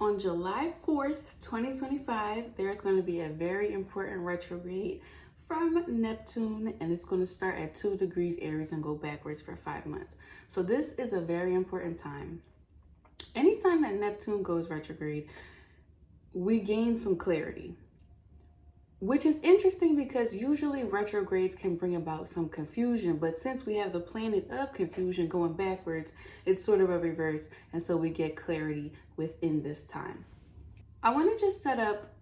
On July 4th, 2025, there's going to be a very important retrograde from Neptune, and it's going to start at 2 degrees Aries and go backwards for 5 months. So this is a very important time. Anytime that Neptune goes retrograde, we gain some clarity, which is interesting because usually retrogrades can bring about some confusion, but since we have the planet of confusion going backwards, it's sort of a reverse, and so we get clarity within this time. I want to just set up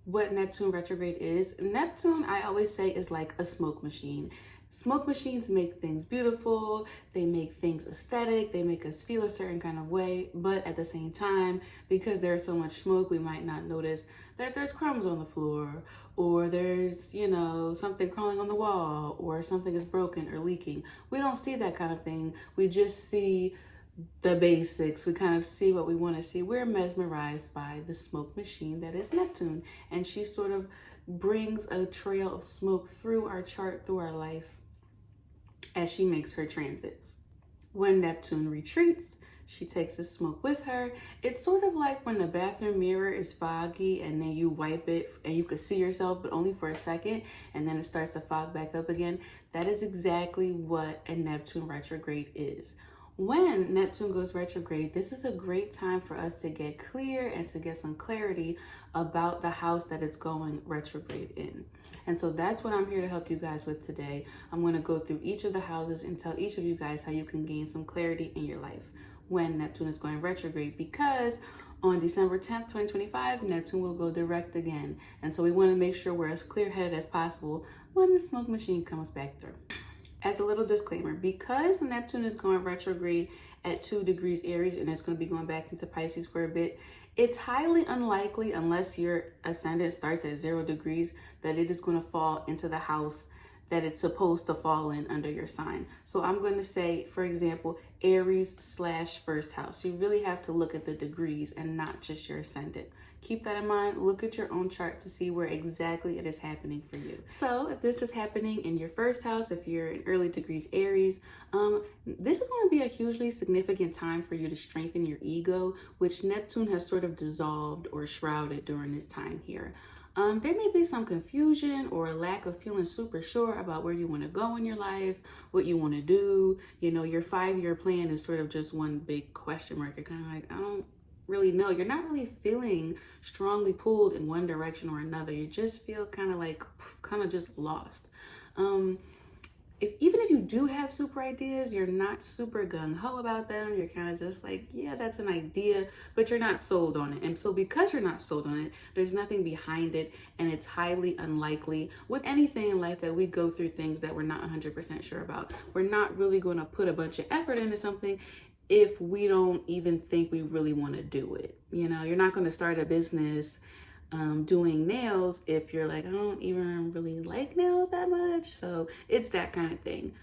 what Neptune retrograde is. Neptune, I always say, is like a smoke machine. Smoke machines make things beautiful, they make things aesthetic, they make us feel a certain kind of way, but at the same time, because there's so much smoke, we might not notice that there's crumbs on the floor, or there's, something crawling on the wall, or something is broken or leaking. We don't see that kind of thing. We just see the basics. We kind of see what we want to see. We're mesmerized by the smoke machine that is Neptune, and she sort of brings a trail of smoke through our chart, through our life, as she makes her transits. When Neptune retreats, she takes the smoke with her. It's sort of like when the bathroom mirror is foggy and then you wipe it and you can see yourself, but only for a second, and then it starts to fog back up again. That is exactly what a Neptune retrograde is. When Neptune goes retrograde, this is a great time for us to get clear and to get some clarity about the house that it's going retrograde in. And so that's what I'm here to help you guys with today. I'm going to go through each of the houses and tell each of you guys how you can gain some clarity in your life when Neptune is going retrograde, because on December 10th, 2025, Neptune will go direct again. And so we want to make sure we're as clear-headed as possible when the smoke machine comes back through. As a little disclaimer, because Neptune is going retrograde at 2 degrees Aries and it's going to be going back into Pisces for a bit, it's highly unlikely, unless your ascendant starts at 0 degrees, that it is going to fall into the house that it's supposed to fall in under your sign. So I'm going to say, for example, Aries/first house. You really have to look at the degrees and not just your ascendant. Keep that in mind. Look at your own chart to see where exactly it is happening for you. So if this is happening in your first house, if you're in early degrees Aries, this is going to be a hugely significant time for you to strengthen your ego, which Neptune has sort of dissolved or shrouded during this time here. There may be some confusion or a lack of feeling super sure about where you want to go in your life, what you want to do. Your 5-year plan is sort of just one big question mark. You're kind of like, I don't really know. You're not really feeling strongly pulled in one direction or another. You just feel kind of just lost. Even if you do have super ideas, you're not super gung-ho about them. You're kind of just like, yeah, that's an idea, but you're not sold on it. And so because you're not sold on it, there's nothing behind it, and it's highly unlikely with anything in life that we go through things that we're not 100% sure about. We're not really going to put a bunch of effort into something if we don't even think we really want to do it. You're not going to start a business doing nails if you're like, I don't even really like nails that much. So it's that kind of thing.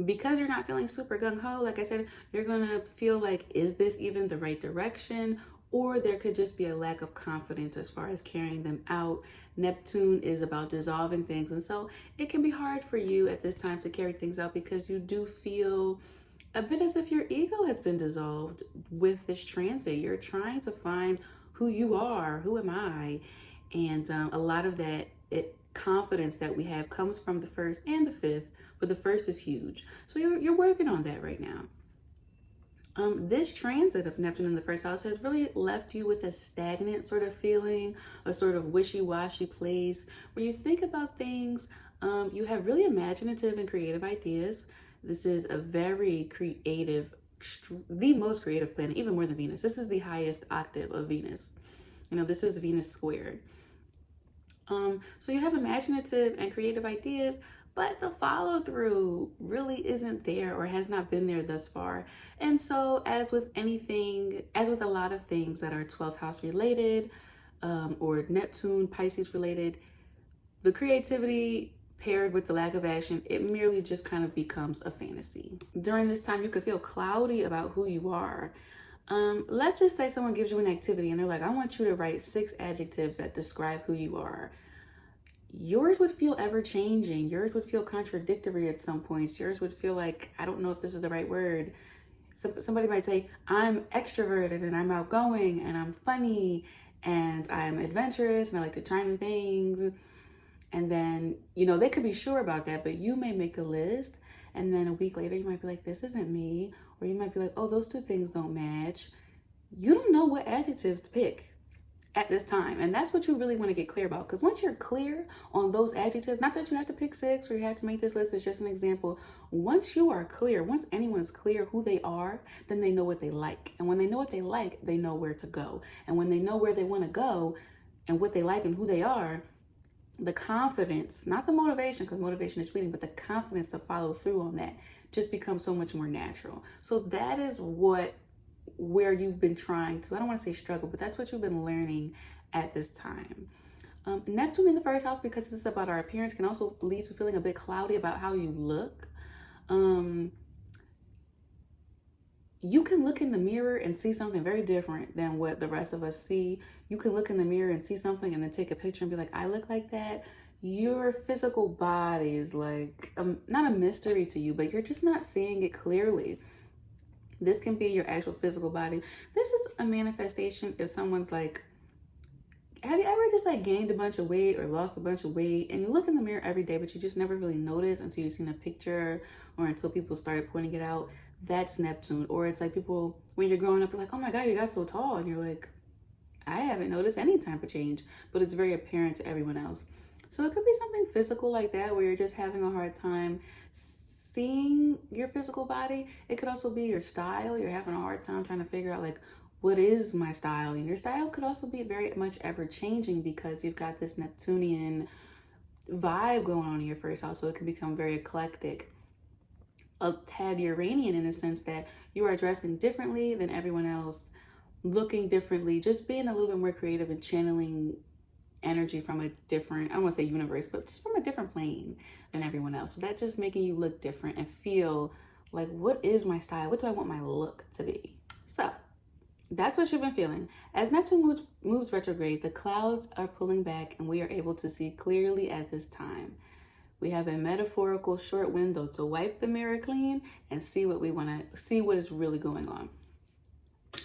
Because you're not feeling super gung-ho, like I said, you're gonna feel like, is this even the right direction? Or there could just be a lack of confidence as far as carrying them out. Neptune is about dissolving things, and so it can be hard for you at this time to carry things out because you do feel a bit as if your ego has been dissolved with this transit. You're trying to find who you are, who am I? And a lot of that confidence that we have comes from the 1st and the 5th, but the 1st is huge. So you're working on that right now. This transit of Neptune in the 1st house has really left you with a stagnant sort of feeling, a sort of wishy-washy place where you think about things. You have really imaginative and creative ideas. This is a very creative, the most creative planet, even more than Venus. This is the highest octave of Venus. This is Venus squared. So you have imaginative and creative ideas, but the follow through really isn't there or has not been there thus far. And so as with anything, as with a lot of things that are 12th house related, or Neptune, Pisces related, the creativity paired with the lack of action, it merely just kind of becomes a fantasy. During this time, you could feel cloudy about who you are. Let's just say someone gives you an activity and they're like, I want you to write 6 adjectives that describe who you are. Yours would feel ever changing. Yours would feel contradictory at some points. Yours would feel like, I don't know if this is the right word. Somebody might say, I'm extroverted and I'm outgoing and I'm funny and I'm adventurous and I like to try new things. And then, they could be sure about that, but you may make a list and then a week later you might be like, this isn't me. Or you might be like, oh, those two things don't match. You don't know what adjectives to pick at this time. And that's what you really want to get clear about. Because once you're clear on those adjectives, not that you have to pick 6 or you have to make this list, it's just an example. Once you are clear, once anyone is clear who they are, then they know what they like. And when they know what they like, they know where to go. And when they know where they want to go and what they like and who they are, the confidence, not the motivation, because motivation is fleeting, but the confidence to follow through on that just becomes so much more natural. So that is where you've been trying to, I don't want to say struggle, but that's what you've been learning at this time. Neptune in the first house, because it's about our appearance, can also lead to feeling a bit cloudy about how you look. You can look in the mirror and see something very different than what the rest of us see. You can look in the mirror and see something and then take a picture and be like, I look like that. Your physical body is like, not a mystery to you, but you're just not seeing it clearly. This can be your actual physical body. This is a manifestation if someone's like, have you ever just like gained a bunch of weight or lost a bunch of weight and you look in the mirror every day, but you just never really notice until you've seen a picture or until people started pointing it out? That's Neptune. Or it's like people, when you're growing up, they're like, oh my God, you got so tall. And you're like, I haven't noticed any type of change, but it's very apparent to everyone else. So it could be something physical like that, where you're just having a hard time seeing your physical body. It could also be your style. You're having a hard time trying to figure out like, what is my style? And your style could also be very much ever changing because you've got this Neptunian vibe going on in your first house. So it can become very eclectic, a tad Uranian in a sense that you are dressing differently than everyone else, looking differently, just being a little bit more creative and channeling energy from a different, I don't want to say universe, but just from a different plane than everyone else. So that's just making you look different and feel like, what is my style? What do I want my look to be? So that's what you've been feeling. As Neptune moves retrograde, the clouds are pulling back and we are able to see clearly at this time. We have a metaphorical short window to wipe the mirror clean and see what we want to see, what is really going on.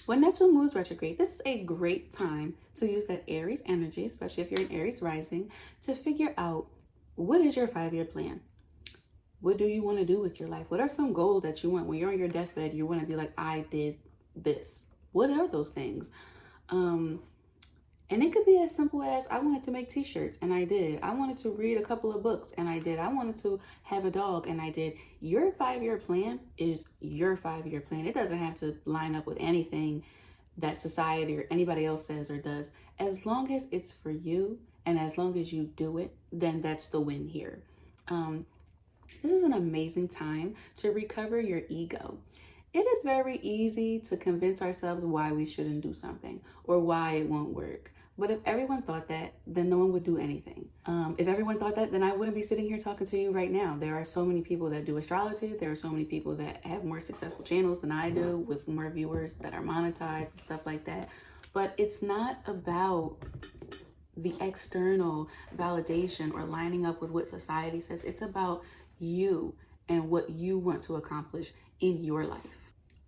When Neptune moves retrograde, this is a great time to use that Aries energy, especially if you're an Aries rising, to figure out what is your 5-year plan. What do you want to do with your life? What are some goals that you want when you're on your deathbed? You want to be like, I did this. What are those things? And it could be as simple as, I wanted to make t-shirts and I did. I wanted to read a couple of books and I did. I wanted to have a dog and I did. Your 5-year plan is your 5-year plan. It doesn't have to line up with anything that society or anybody else says or does. As long as it's for you and as long as you do it, then that's the win here. This is an amazing time to recover your ego. It is very easy to convince ourselves why we shouldn't do something or why it won't work. But if everyone thought that, then no one would do anything. If everyone thought that, then I wouldn't be sitting here talking to you right now. There are so many people that do astrology. There are so many people that have more successful channels than I do with more viewers that are monetized and stuff like that. But it's not about the external validation or lining up with what society says. It's about you and what you want to accomplish in your life.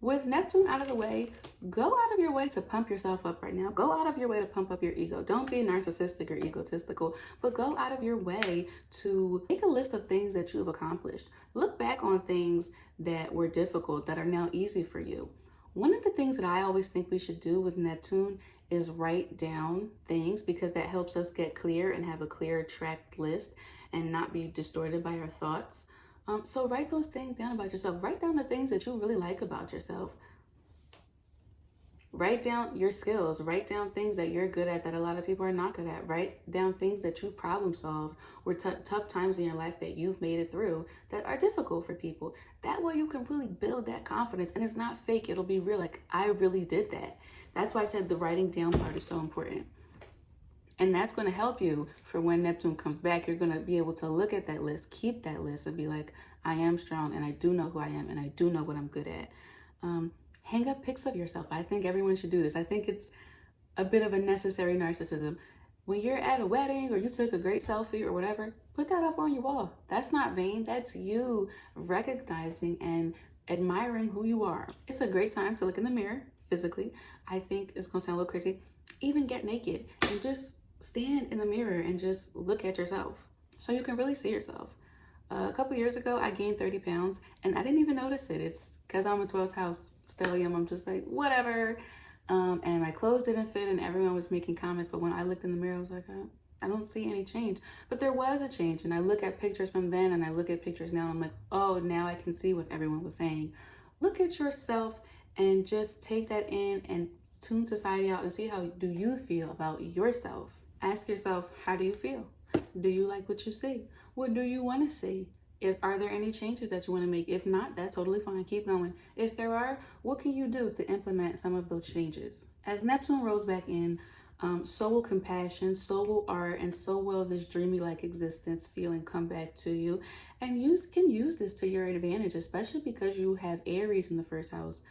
With Neptune out of the way, go out of your way to pump yourself up right now. Go out of your way to pump up your ego. Don't be narcissistic or egotistical, but go out of your way to make a list of things that you've accomplished. Look back on things that were difficult that are now easy for you. One of the things that I always think we should do with Neptune is write down things, because that helps us get clear and have a clear tracked list and not be distorted by our thoughts. So write those things down about yourself. Write down the things that you really like about yourself. Write down your skills. Write down things that you're good at that a lot of people are not good at. Write down things that you problem solve or tough times in your life that you've made it through that are difficult for people. That way you can really build that confidence, and it's not fake. It'll be real. Like, I really did that. That's why I said the writing down part is so important. And that's going to help you for when Neptune comes back. You're going to be able to look at that list, keep that list, and be like, I am strong and I do know who I am and I do know what I'm good at. Hang up pics of yourself. I think everyone should do this. I think it's a bit of a necessary narcissism. When you're at a wedding or you took a great selfie or whatever, put that up on your wall. That's not vain. That's you recognizing and admiring who you are. It's a great time to look in the mirror physically. I think it's gonna sound a little crazy. Even get naked and just stand in the mirror and just look at yourself so you can really see yourself. A couple years ago, I gained 30 pounds and I didn't even notice it. It's because I'm a 12th house stellium. I'm just like, whatever. And my clothes didn't fit and everyone was making comments. But when I looked in the mirror, I was like, I don't see any change. But there was a change. And I look at pictures from then and I look at pictures now. And I'm like, oh, now I can see what everyone was saying. Look at yourself and just take that in and tune society out and see how do you feel about yourself. Ask yourself, how do you feel? Do you like what you see? What do you want to see? Are there any changes that you want to make? If not, that's totally fine. Keep going. If there are, what can you do to implement some of those changes? As Neptune rolls back in, so will compassion, so will art, and so will this dreamy-like existence feeling come back to you. And you can use this to your advantage, especially because you have Aries in the first house.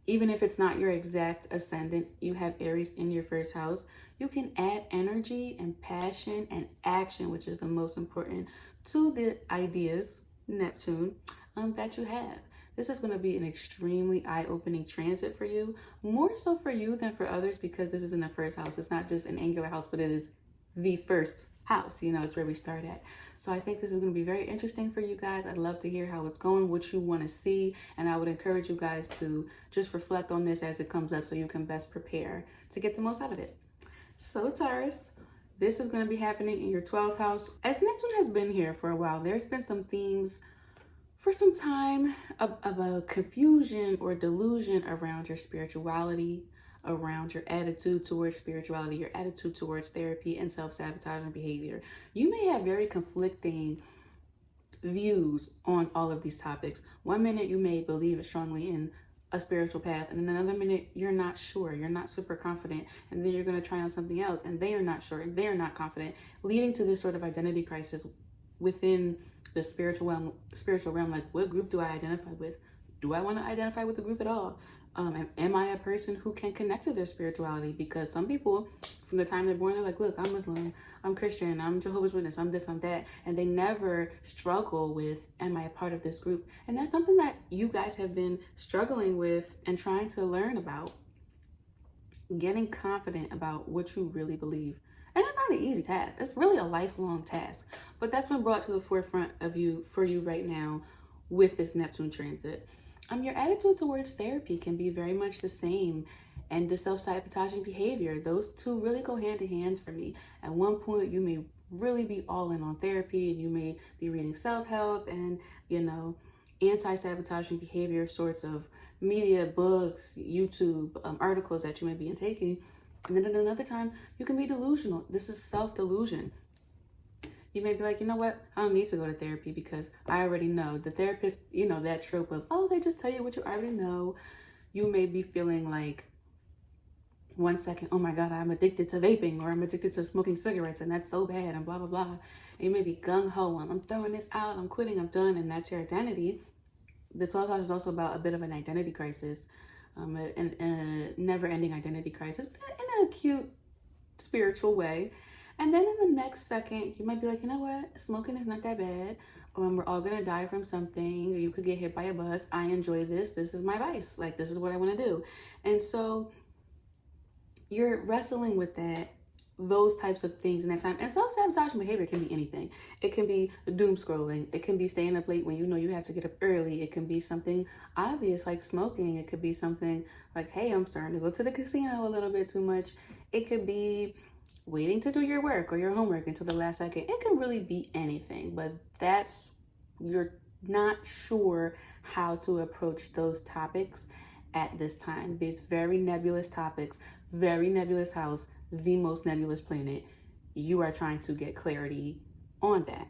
Even if it's not your exact ascendant, you have Aries in your first house. You can add energy and passion and action, which is the most important, to the ideas, Neptune, that you have. This is going to be an extremely eye-opening transit for you, more so for you than for others because this is in the first house. It's not just an angular house, but it is the first house. You know, it's where we start at. So I think this is going to be very interesting for you guys. I'd love to hear how it's going, what you want to see, and I would encourage you guys to just reflect on this as it comes up so you can best prepare to get the most out of it. So Taurus, this is going to be happening in your 12th house. As Neptune has been here for a while, there's been some themes for some time about confusion or delusion around your spirituality, around your attitude towards spirituality, your attitude towards therapy and self-sabotaging behavior. You may have very conflicting views on all of these topics. One minute you may believe strongly in a spiritual path, and in another minute you're not sure, you're not super confident, and then you're going to try on something else and they are not sure and they're not confident, leading to this sort of identity crisis within the spiritual realm. Like, what group do I identify with? Do I want to identify with a group at all? Am I a person who can connect to their spirituality? Because some people, from the time they're born, they're like, look, I'm Muslim, I'm Christian, I'm Jehovah's Witness, I'm this, I'm that. And they never struggle with, am I a part of this group? And that's something that you guys have been struggling with and trying to learn about. Getting confident about what you really believe. And it's not an easy task. It's really a lifelong task. But that's been brought to the forefront of you for you right now with this Neptune transit. Your attitude towards therapy can be very much the same, and the self-sabotaging behavior. Those two really go hand in hand for me. At one point, you may really be all in on therapy, and you may be reading self-help and, you know, anti-sabotaging behavior sorts of media, books, YouTube, articles that you may be taking. And then at another time, you can be delusional. This is self-delusion. You may be like, you know what? I don't need to go to therapy because I already know. The therapist, you know, that trope of, oh, they just tell you what you already know. You may be feeling like, 1 second, oh my God, I'm addicted to vaping, or I'm addicted to smoking cigarettes, and that's so bad, and blah, blah, blah. And you may be gung-ho on, I'm throwing this out, I'm quitting, I'm done, and that's your identity. The 12th house is also about a bit of an identity crisis, a never-ending identity crisis, but in an acute spiritual way. And then in the next second, you might be like, you know what? Smoking is not that bad. We're all going to die from something. You could get hit by a bus. I enjoy this. This is my vice. Like, this is what I want to do. And so you're wrestling with those types of things in that time. And self-sabotaging behavior can be anything. It can be doom scrolling. It can be staying up late when you know you have to get up early. It can be something obvious like smoking. It could be something like, hey, I'm starting to go to the casino a little bit too much. It could be waiting to do your work or your homework until the last second. It can really be anything, but you're not sure how to approach those topics at this time. These very nebulous topics, very nebulous house, the most nebulous planet. You are trying to get clarity on that.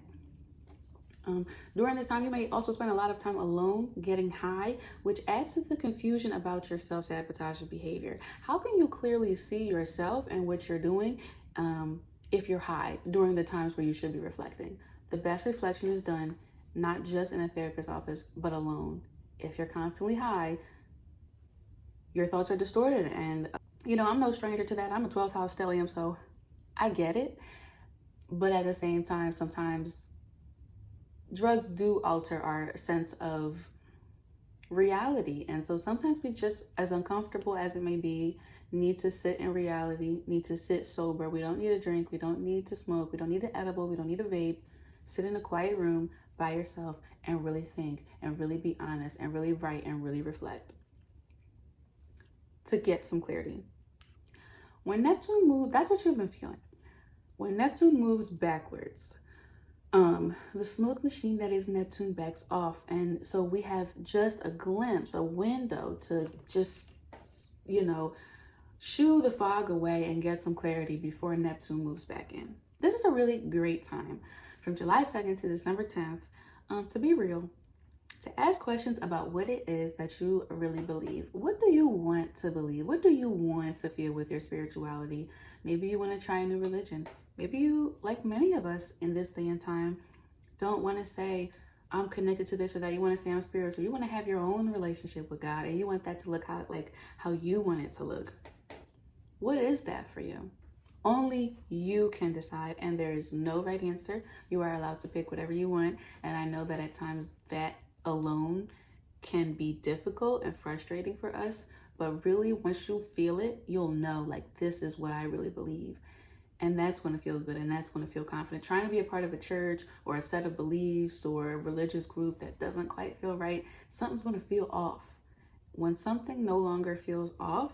During this time, you may also spend a lot of time alone, getting high, which adds to the confusion about your self-sabotaging behavior. How can you clearly see yourself and what you're doing if you're high during the times where you should be reflecting? The best reflection is done not just in a therapist's office, but alone. If you're constantly high, your thoughts are distorted. And, you know, I'm no stranger to that. I'm a 12th house stellium, so I get it. But at the same time, sometimes drugs do alter our sense of reality. And so sometimes we just, as uncomfortable as it may be, need to sit in reality, need to sit sober. We don't need a drink. We don't need to smoke. We don't need an edible. We don't need a vape. Sit in a quiet room by yourself and really think and really be honest and really write and really reflect to get some clarity. When Neptune moves, that's what you've been feeling. When Neptune moves backwards, the smoke machine that is Neptune backs off. And so we have just a glimpse, a window to just, shoo the fog away and get some clarity before Neptune moves back in. This is a really great time from July 2nd to December 10th to be real, to ask questions about what it is that you really believe. What do you want to believe? What do you want to feel with your spirituality? Maybe you want to try a new religion. Maybe you, like many of us in this day and time, don't want to say, I'm connected to this or that. You want to say I'm spiritual. You want to have your own relationship with God, and you want that to look how you want it to look. What is that for you? Only you can decide, and there is no right answer. You are allowed to pick whatever you want, and I know that at times that alone can be difficult and frustrating for us, but really once you feel it, you'll know, like, this is what I really believe. And that's going to feel good, and that's going to feel confident. Trying to be a part of a church or a set of beliefs or a religious group that doesn't quite feel right, something's going to feel off. When something no longer feels off,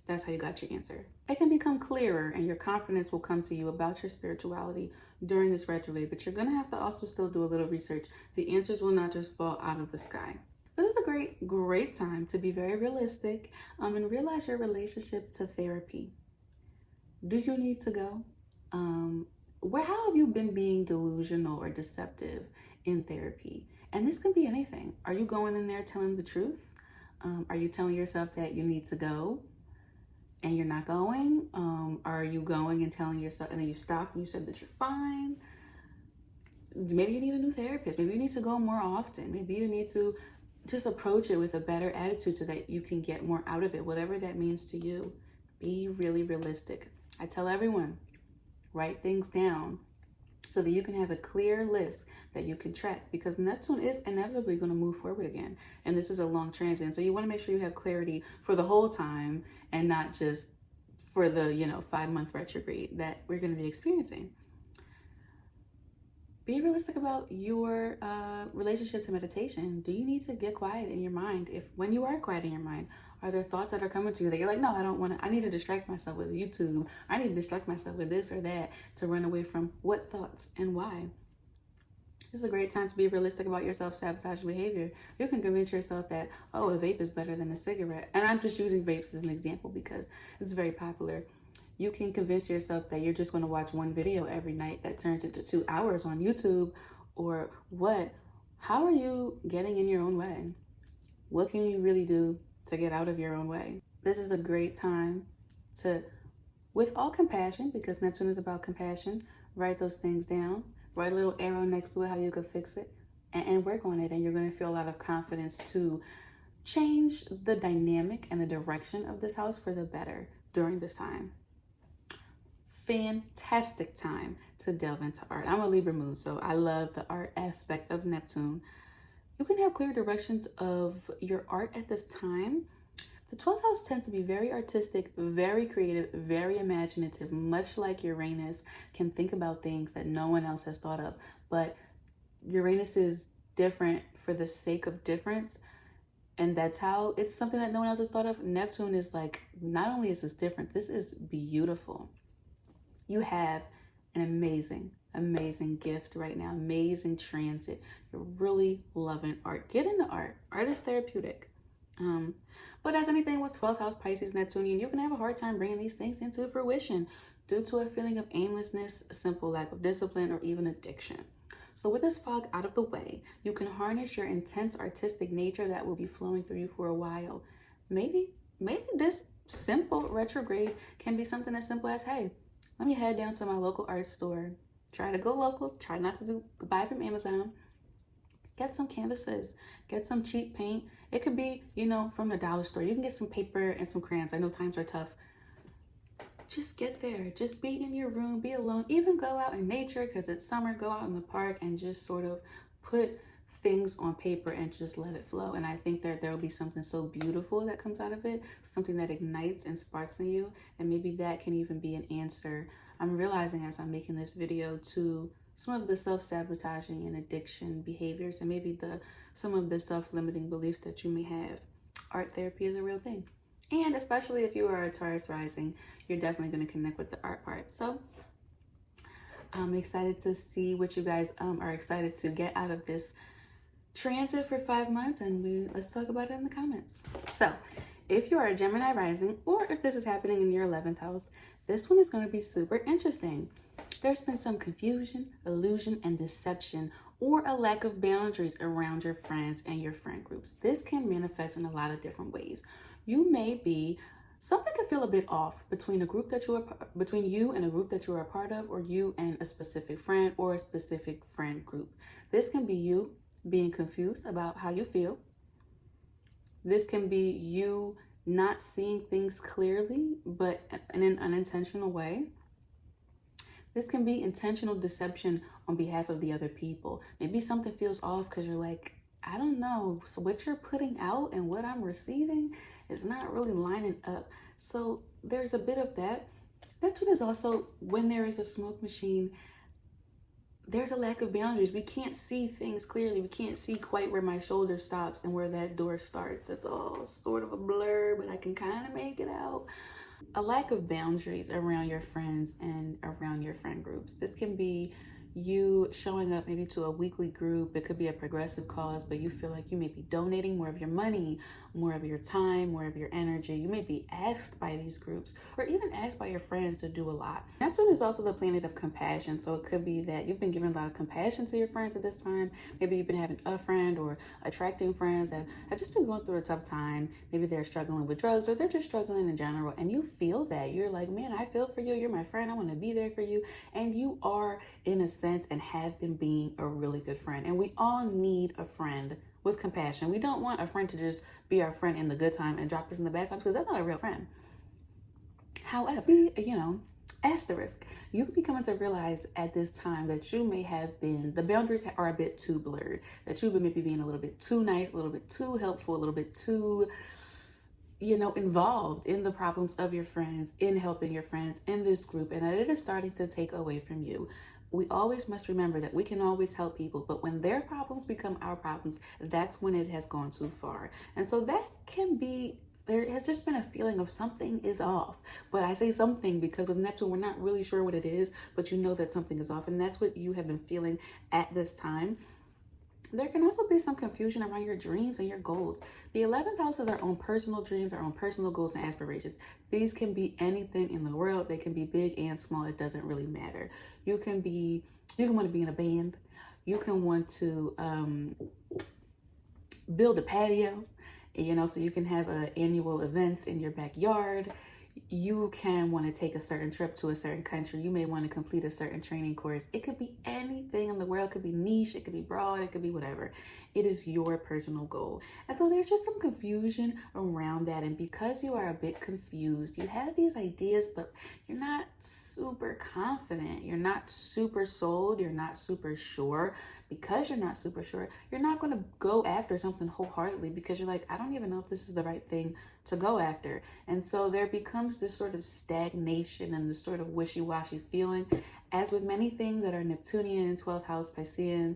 that's how you got your answer. It can become clearer, and your confidence will come to you about your spirituality during this retrograde, but you're going to have to also still do a little research. The answers will not just fall out of the sky. This is a great time to be very realistic and realize your relationship to therapy. Do you need to go? How have you been being delusional or deceptive in therapy? And this can be anything. Are you going in there telling the truth? Are you telling yourself that you need to go and you're not going? Are you going and telling yourself, and then you stop and you said that you're fine? Maybe you need a new therapist. Maybe you need to go more often. Maybe you need to just approach it with a better attitude so that you can get more out of it, whatever that means to you. Be really realistic. I tell everyone, write things down so that you can have a clear list that you can track, because Neptune is inevitably going to move forward again. And this is a long transit. So you want to make sure you have clarity for the whole time and not just for the, 5-month retrograde that we're going to be experiencing. Be realistic about your relationship to meditation. Do you need to get quiet in your mind? When you are quiet in your mind, are there thoughts that are coming to you that you're like, no, I don't want to, I need to distract myself with YouTube. I need to distract myself with this or that to run away from what thoughts and why? This is a great time to be realistic about your self-sabotaging behavior. You can convince yourself that, oh, a vape is better than a cigarette. And I'm just using vapes as an example because it's very popular. You can convince yourself that you're just going to watch one video every night that turns into 2 hours on YouTube or what? How are you getting in your own way? What can you really do to get out of your own way? This is a great time to, with all compassion, because Neptune is about compassion, write those things down, write a little arrow next to it, how you could fix it, and work on it. And you're going to feel a lot of confidence to change the dynamic and the direction of this house for the better during this time. Fantastic time to delve into art. I'm a Libra moon, so I love the art aspect of Neptune. You can have clear directions of your art at this time. The 12th house tends to be very artistic, very creative, very imaginative, much like Uranus can think about things that no one else has thought of. But Uranus is different for the sake of difference. And that's how it's something that no one else has thought of. Neptune is like, not only is this different, this is beautiful. You have an amazing gift right now, amazing transit. You're really loving art. Get into art. Art is therapeutic. But as anything with 12th house Pisces Neptunian, you can have a hard time bringing these things into fruition due to a feeling of aimlessness, a simple lack of discipline, or even addiction. So with this fog out of the way, you can harness your intense artistic nature that will be flowing through you for a while. Maybe this simple retrograde can be something as simple as, hey, let me head down to my local art store. Try to go local. Try not to buy from Amazon. Get some canvases. Get some cheap paint. It could be, from the dollar store. You can get some paper and some crayons. I know times are tough. Just get there. Just be in your room. Be alone. Even go out in nature because it's summer. Go out in the park and just sort of put things on paper and just let it flow. And I think that there will be something so beautiful that comes out of it, something that ignites and sparks in you. And maybe that can even be an answer. I'm realizing as I'm making this video to some of the self-sabotaging and addiction behaviors, and maybe some of the self-limiting beliefs that you may have. Art therapy is a real thing. And especially if you are a Taurus rising, you're definitely going to connect with the art part. So I'm excited to see what you guys are excited to get out of this transit for 5 months, and let's talk about it in the comments. So if you are a Gemini rising, or if this is happening in your 11th house, this one is going to be super interesting. There's been some confusion, illusion, and deception, or a lack of boundaries around your friends and your friend groups. This can manifest in a lot of different ways. Something can feel a bit off between between you and a group that you are a part of, or you and a specific friend or a specific friend group. This can be you being confused about how you feel. This can be you not seeing things clearly, but in an unintentional way. This can be intentional deception on behalf of the other people. Maybe something feels off because you're like, I don't know, so what you're putting out and what I'm receiving is not really lining up. So there's a bit of that. Neptune is also, when there is a smoke machine, there's a lack of boundaries. We can't see things clearly. We can't see quite where my shoulder stops and where that door starts. It's all sort of a blur, but I can kind of make it out. A lack of boundaries around your friends and around your friend groups. This can be you showing up maybe to a weekly group. It could be a progressive cause, but you feel like you may be donating more of your money, more of your time, more of your energy. You may be asked by these groups or even asked by your friends to do a lot. Neptune is also the planet of compassion. So it could be that you've been giving a lot of compassion to your friends at this time. Maybe you've been having a friend or attracting friends that have just been going through a tough time. Maybe they're struggling with drugs or they're just struggling in general. And you feel that. You're like, man, I feel for you. You're my friend. I want to be there for you. And you are, in a sense, and have been being a really good friend. And we all need a friend with compassion. We don't want a friend to just be our friend in the good time and drop us in the bad times, because that's not a real friend. However, asterisk, you can be coming to realize at this time that you may have been, the boundaries are a bit too blurred, that you've been maybe being a little bit too nice, a little bit too helpful, a little bit too involved in the problems of your friends, in helping your friends in this group, and that it is starting to take away from you. We always must remember that we can always help people, but when their problems become our problems, that's when it has gone too far. And so that can be, there has just been a feeling of something is off. But I say something because with Neptune, we're not really sure what it is, but you know that something is off. And that's what you have been feeling at this time. There can also be some confusion around your dreams and your goals. The 11th house is our own personal dreams, our own personal goals and aspirations. These can be anything in the world. They can be big and small. It doesn't really matter. You can want to be in a band. You can want to build a patio, so you can have annual events in your backyard. You can want to take a certain trip to a certain country. You may want to complete a certain training course. It could be anything in the world. It could be niche. It could be broad. It could be whatever. It is your personal goal. And so there's just some confusion around that. And because you are a bit confused, you have these ideas, but you're not super confident. You're not super sold. You're not super sure. Because you're not super sure, you're not going to go after something wholeheartedly because you're like, I don't even know if this is the right thing to go after. And so there becomes this sort of stagnation and this sort of wishy-washy feeling. As with many things that are Neptunian, 12th house, Piscean,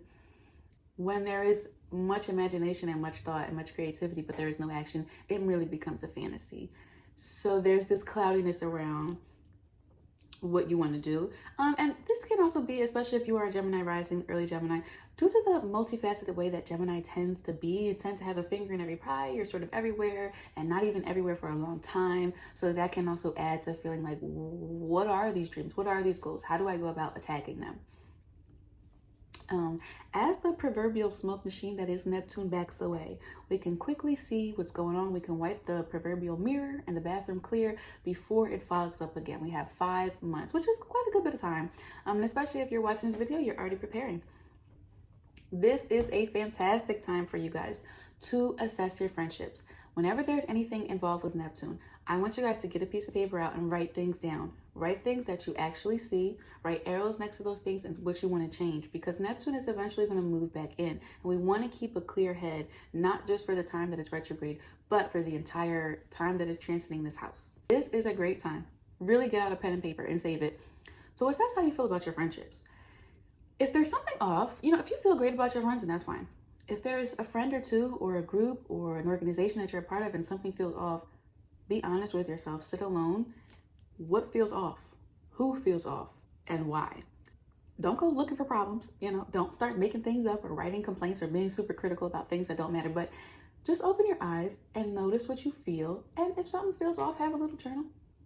when there is much imagination and much thought and much creativity, but there is no action, it really becomes a fantasy. So there's this cloudiness around what you want to do. And this can also be, especially if you are a Gemini rising, early Gemini, due to the multifaceted way that Gemini tends to be. You tend to have a finger in every pie. You're sort of everywhere and not even everywhere for a long time. So that can also add to feeling like, what are these dreams? What are these goals? How do I go about attacking them? As the proverbial smoke machine that is Neptune backs away, we can quickly see what's going on. We can wipe the proverbial mirror and the bathroom clear before it fogs up again. We have 5 months, which is quite a good bit of time. And especially if you're watching this video, you're already preparing. This is a fantastic time for you guys to assess your friendships. Whenever there's anything involved with Neptune, I want you guys to get a piece of paper out and write things down. Write things that you actually see, write arrows next to those things and what you want to change, because Neptune is eventually going to move back in. And we want to keep a clear head, not just for the time that it's retrograde, but for the entire time that it's transiting this house. This is a great time. Really get out a pen and paper and save it. So assess how you feel about your friendships. If there's something off, if you feel great about your friends, then that's fine. If there's a friend or two or a group or an organization that you're a part of and something feels off, be honest with yourself. Sit alone. What feels off? Who feels off? And why? Don't go looking for problems. Don't start making things up or writing complaints or being super critical about things that don't matter. But just open your eyes and notice what you feel. And if something feels off, have a little journal.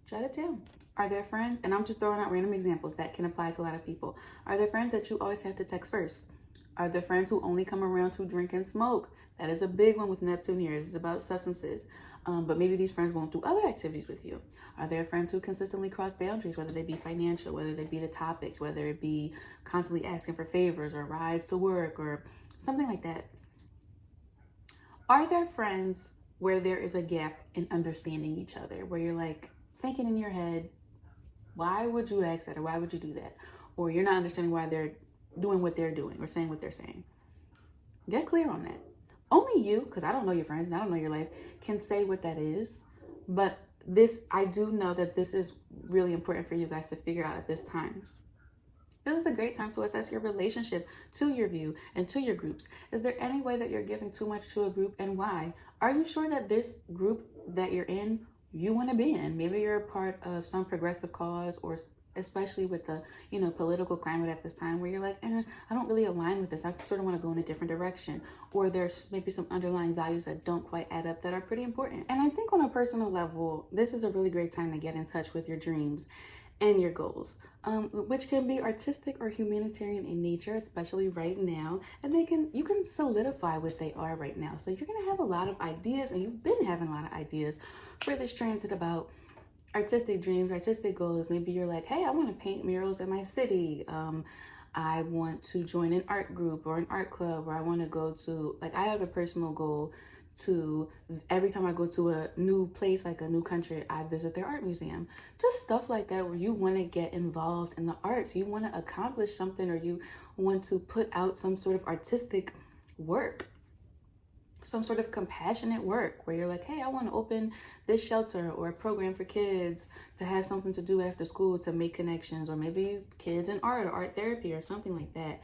Jot it down. Are there friends, and I'm just throwing out random examples that can apply to a lot of people. Are there friends that you always have to text first? Are there friends who only come around to drink and smoke? That is a big one with Neptune here. This is about substances. But maybe these friends won't do other activities with you. Are there friends who consistently cross boundaries, whether they be financial, whether they be the topics, whether it be constantly asking for favors or rides to work or something like that? Are there friends where there is a gap in understanding each other, where you're like thinking in your head, why would you ask that, or why would you do that? Or you're not understanding why they're doing what they're doing or saying what they're saying. Get clear on that. Only you, because I don't know your friends and I don't know your life, can say what that is. But I do know that this is really important for you guys to figure out at this time. This is a great time to assess your relationship to your view and to your groups. Is there any way that you're giving too much to a group, and why? Are you sure that this group that you're in, you want to be in? Maybe you're a part of some progressive cause, or especially with the political climate at this time, where you're like, I don't really align with this. I sort of want to go in a different direction. Or there's maybe some underlying values that don't quite add up that are pretty important. And I think on a personal level, this is a really great time to get in touch with your dreams and your goals, which can be artistic or humanitarian in nature, especially right now. And you can solidify what they are right now. So you're gonna have a lot of ideas, and you've been having a lot of ideas for this transit about artistic dreams, artistic goals. Maybe you're like, hey, I want to paint murals in my city. I want to join an art group or an art club, or I want to go to, I have a personal goal to, every time I go to a new place, like a new country, I visit their art museum. Just stuff like that, where you want to get involved in the arts. You want to accomplish something, or you want to put out some sort of artistic work, some sort of compassionate work, where you're like, hey, I want to open this shelter or a program for kids to have something to do after school to make connections, or maybe kids in art or art therapy or something like that.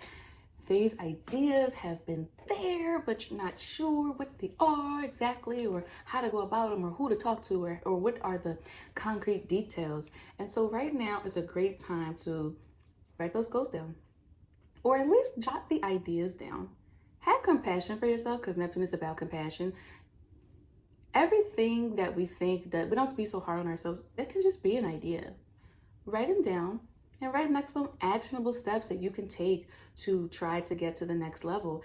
These ideas have been there, but you're not sure what they are exactly, or how to go about them, or who to talk to, or what are the concrete details. And so right now is a great time to write those goals down, or at least jot the ideas down. Have compassion for yourself, because Neptune is about compassion. Everything that we think, that we don't have to be so hard on ourselves, it can just be an idea. Write them down and write next some actionable steps that you can take to try to get to the next level.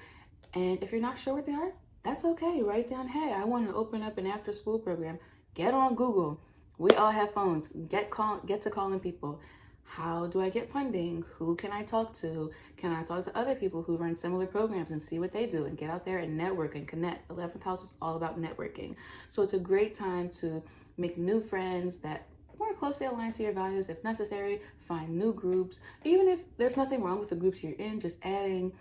And if you're not sure what they are, that's okay. Write down, hey, I want to open up an after school program. Get on Google. We all have phones. Get to calling people. How do I get funding? Who can I talk to? Can I talk to other people who run similar programs and see what they do, and get out there and network and connect? 11th house is all about networking. So it's a great time to make new friends that more closely align to your values. If necessary, find new groups. Even if there's nothing wrong with the groups you're in, just adding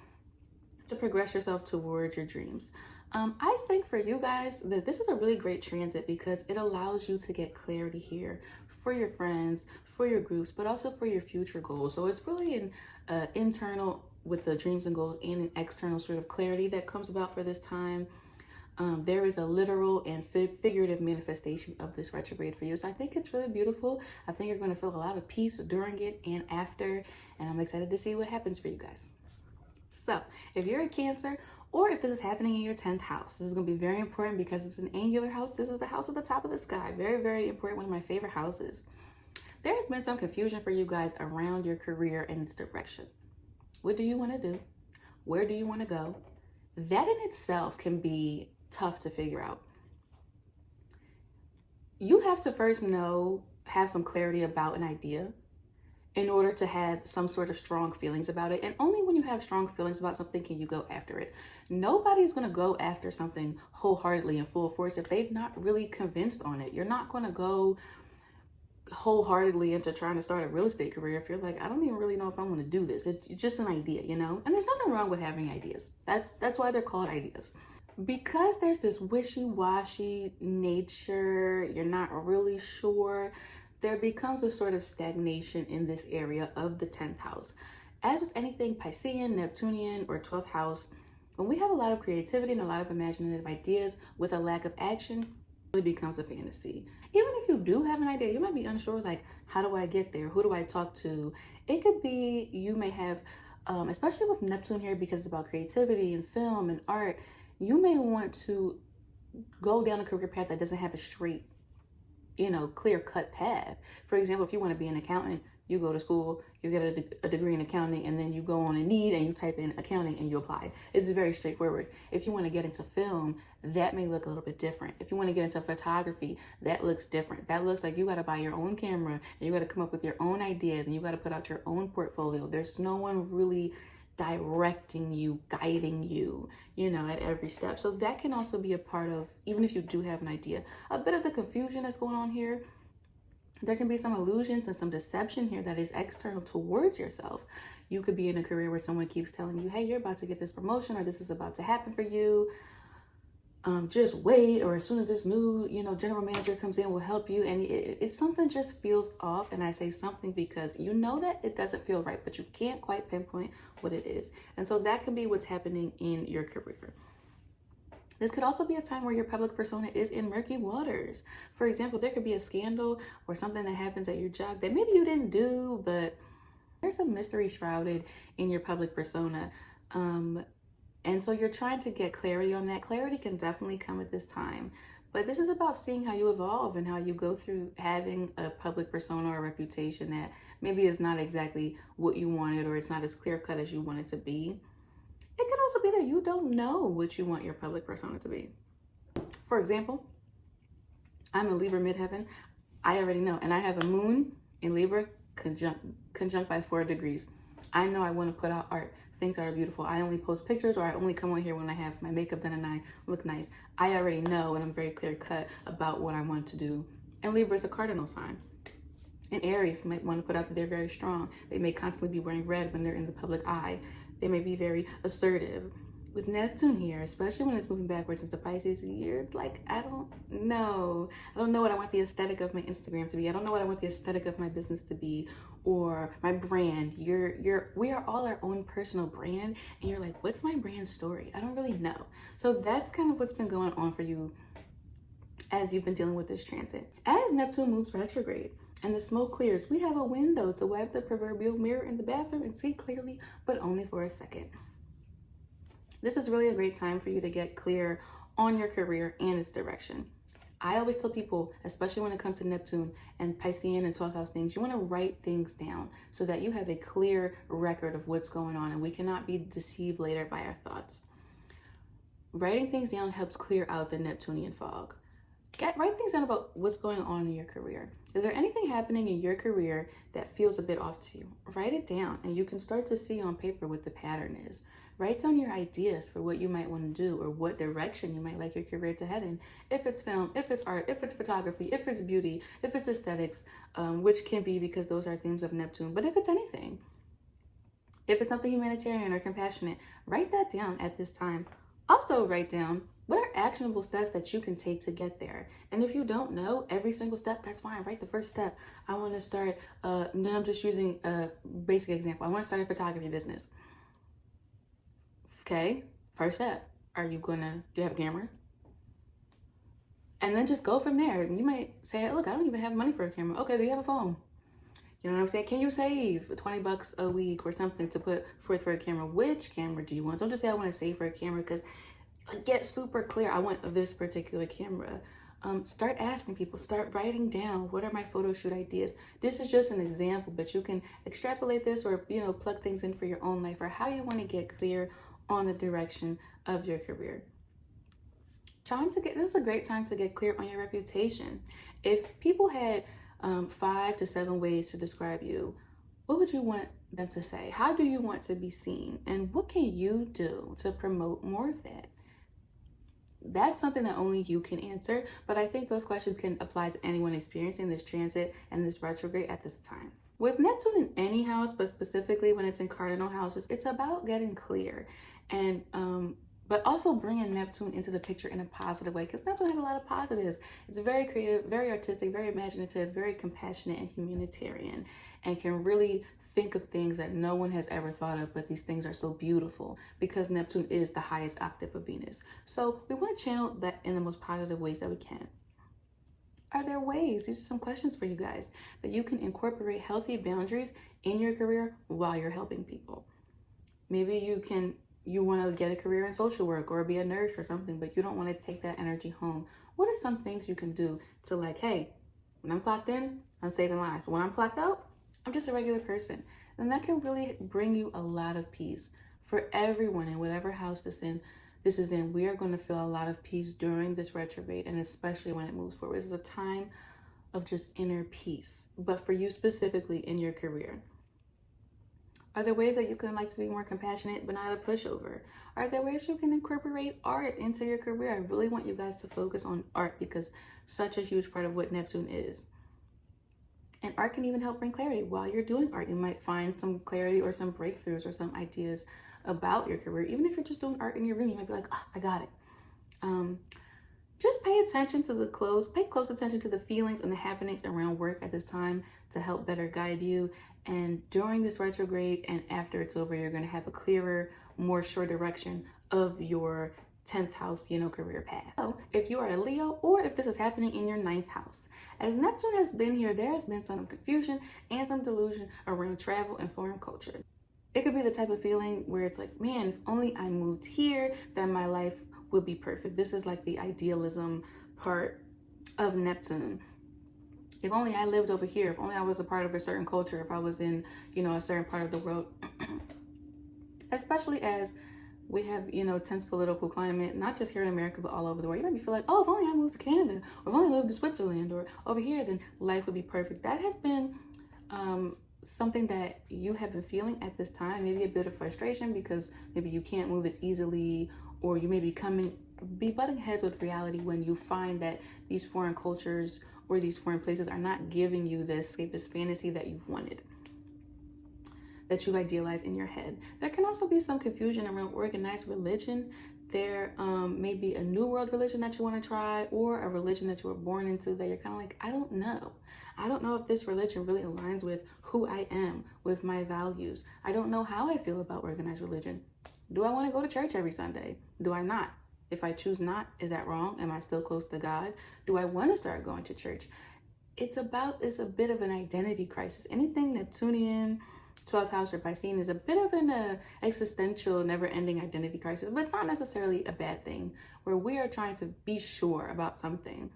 to progress yourself towards your dreams. I think for you guys that this is a really great transit, because it allows you to get clarity here for your friends, for your groups, but also for your future goals. So it's really an internal with the dreams and goals, and an external sort of clarity that comes about for this time. There is a literal and figurative manifestation of this retrograde for you. So I think it's really beautiful. I think you're going to feel a lot of peace during it and after, and I'm excited to see what happens for you guys. So if you're a Cancer, or if this is happening in your 10th house, this is going to be very important, because it's an angular house. This is the house at the top of the sky. Very, very important. One of my favorite houses. There has been some confusion for you guys around your career and its direction. What do you want to do? Where do you want to go? That in itself can be tough to figure out. You have to first have some clarity about an idea in order to have some sort of strong feelings about it. And only when you have strong feelings about something, can you go after it? Nobody's going to go after something wholeheartedly and full force if they're not really convinced on it. You're not going to go wholeheartedly into trying to start a real estate career if you're like, I don't even really know if I want to do this. It's just an idea, you know? And there's nothing wrong with having ideas. That's why they're called ideas. Because there's this wishy-washy nature, you're not really sure, there becomes a sort of stagnation in this area of the 10th house. As with anything Piscean, Neptunian, or 12th house, when we have a lot of creativity and a lot of imaginative ideas with a lack of action, it really becomes a fantasy. Even if you do have an idea, you might be unsure, like, how do I get there? Who do I talk to? It could be you may have, especially with Neptune here, because it's about creativity and film and art, you may want to go down a career path that doesn't have a straight, clear-cut path. For example, if you want to be an accountant, you go to school, you get a degree in accounting, and then you go on Indeed and you type in accounting and you apply. It's very straightforward. If you want to get into film, that may look a little bit different. If you want to get into photography, that looks different. That looks like you got to buy your own camera, and you got to come up with your own ideas, and you got to put out your own portfolio. There's no one really directing you, guiding you, at every step. So that can also be a part of, even if you do have an idea, a bit of the confusion that's going on here. There can be some illusions and some deception here that is external towards yourself. You could be in a career where someone keeps telling you, hey, you're about to get this promotion, or this is about to happen for you. Just wait, or as soon as this new, general manager comes in, will help you. And it's something just feels off. And I say something because you know that it doesn't feel right, but you can't quite pinpoint what it is. And so that can be what's happening in your career. This could also be a time where your public persona is in murky waters. For example, there could be a scandal or something that happens at your job that maybe you didn't do, but there's some mystery shrouded in your public persona. And so you're trying to get clarity on that. Clarity can definitely come at this time. But this is about seeing how you evolve and how you go through having a public persona or reputation that maybe is not exactly what you wanted, or it's not as clear cut as you want it to be. It could also be that you don't know what you want your public persona to be. For example, I'm a Libra midheaven. I already know. And I have a moon in Libra conjunct by 4 degrees. I know I want to put out art, things that are beautiful. I only post pictures, or I only come on here when I have my makeup done and I look nice. I already know, and I'm very clear cut about what I want to do. And Libra is a cardinal sign. And Aries might want to put out that they're very strong. They may constantly be wearing red when they're in the public eye. They may be very assertive. With Neptune here, especially when it's moving backwards into Pisces, you're like, I don't know what I want the aesthetic of my Instagram to be. I don't know what I want the aesthetic of my business to be, or my brand. We are all our own personal brand, and you're like, what's my brand story? I don't really know. So that's kind of what's been going on for you as you've been dealing with this transit. As Neptune moves retrograde and the smoke clears, we have a window to wipe the proverbial mirror in the bathroom and see clearly, but only for a second. This is really a great time for you to get clear on your career and its direction. I always tell people, especially when it comes to Neptune and Piscean and 12th house things, you want to write things down so that you have a clear record of what's going on, and we cannot be deceived later by our thoughts. Writing things down helps clear out the Neptunian fog. Write things down about what's going on in your career. Is there anything happening in your career that feels a bit off to you? Write it down, and you can start to see on paper what the pattern is. Write down your ideas for what you might want to do, or what direction you might like your career to head in. If it's film, if it's art, if it's photography, if it's beauty, if it's aesthetics, which can be because those are themes of Neptune. But if it's anything, if it's something humanitarian or compassionate, write that down at this time. Also write down what are actionable steps that you can take to get there. And if you don't know every single step, that's fine. Write the first step. I want to start, then I'm just using a basic example. I want to start a photography business. Okay, first step. Do you have a camera? And then just go from there. You might say, look, I don't even have money for a camera. Okay, do you have a phone? You know what I'm saying? Can you save $20 a week or something to put forth for a camera? Which camera do you want? Don't just say I want to save for a camera, because get super clear. I want this particular camera. Start asking people, start writing down, what are my photo shoot ideas? This is just an example, but you can extrapolate this, or, plug things in for your own life, or how you want to get clear on the direction of your career. This is a great time to get clear on your reputation. If people had 5 to 7 ways to describe you, What would you want them to say? How do you want to be seen? And what can you do to promote more of that? That's something that only you can answer, but I think those questions can apply to anyone experiencing this transit and this retrograde at this time. With Neptune in any house, but specifically when it's in cardinal houses, it's about getting clear and but also bringing Neptune into the picture in a positive way, because Neptune has a lot of positives. It's very creative, very artistic, very imaginative, very compassionate and humanitarian, and can really think of things that no one has ever thought of, but these things are so beautiful because Neptune is the highest octave of Venus. So we want to channel that in the most positive ways that we can. Are there ways, these are some questions for you guys, that you can incorporate healthy boundaries in your career while you're helping people? Maybe you want to get a career in social work or be a nurse or something, but you don't want to take that energy home. What are some things you can do to, like, hey, when I'm clocked in, I'm saving lives. When I'm clocked out, I'm just a regular person. And that can really bring you a lot of peace. For everyone in whatever house this is in, we are going to feel a lot of peace during this retrograde, and especially when it moves forward. This is a time of just inner peace. But for you specifically in your career, are there ways that you can like to be more compassionate but not a pushover? Are there ways you can incorporate art into your career? I really want you guys to focus on art, because such a huge part of what Neptune is. And art can even help bring clarity. While you're doing art, you might find some clarity or some breakthroughs or some ideas about your career. Even if you're just doing art in your room, you might be like, oh, I got it. Just pay attention to pay close attention to the feelings and the happenings around work at this time to help better guide you. And during this retrograde and after it's over, you're going to have a clearer, more sure direction of your 10th house, career path. So if you are a Leo, or if this is happening in your 9th house, as Neptune has been here, there has been some confusion and some delusion around travel and foreign culture. It could be the type of feeling where it's like, man, if only I moved here, then my life would be perfect. This is like the idealism part of Neptune. If only I lived over here, if only I was a part of a certain culture, if I was in, a certain part of the world, especially as we have, tense political climate, not just here in America, but all over the world. You might feel like, oh, if only I moved to Canada, or if only I moved to Switzerland, or over here, then life would be perfect. That has been something that you have been feeling at this time, maybe a bit of frustration because maybe you can't move as easily, or you may be butting heads with reality when you find that these foreign cultures or these foreign places are not giving you the escapist fantasy that you've wanted, that you've idealized in your head. There can also be some confusion around organized religion. There may be a new world religion that you want to try, or a religion that you were born into that you're kind of like, I don't know. I don't know if this religion really aligns with who I am, with my values. I don't know how I feel about organized religion. Do I want to go to church every Sunday? Do I not? If I choose not, is that wrong? Am I still close to God? Do I want to start going to church? It's a bit of an identity crisis. Anything Neptunian, 12th house or Piscean is a bit of an existential, never-ending identity crisis, but it's not necessarily a bad thing, where we are trying to be sure about something.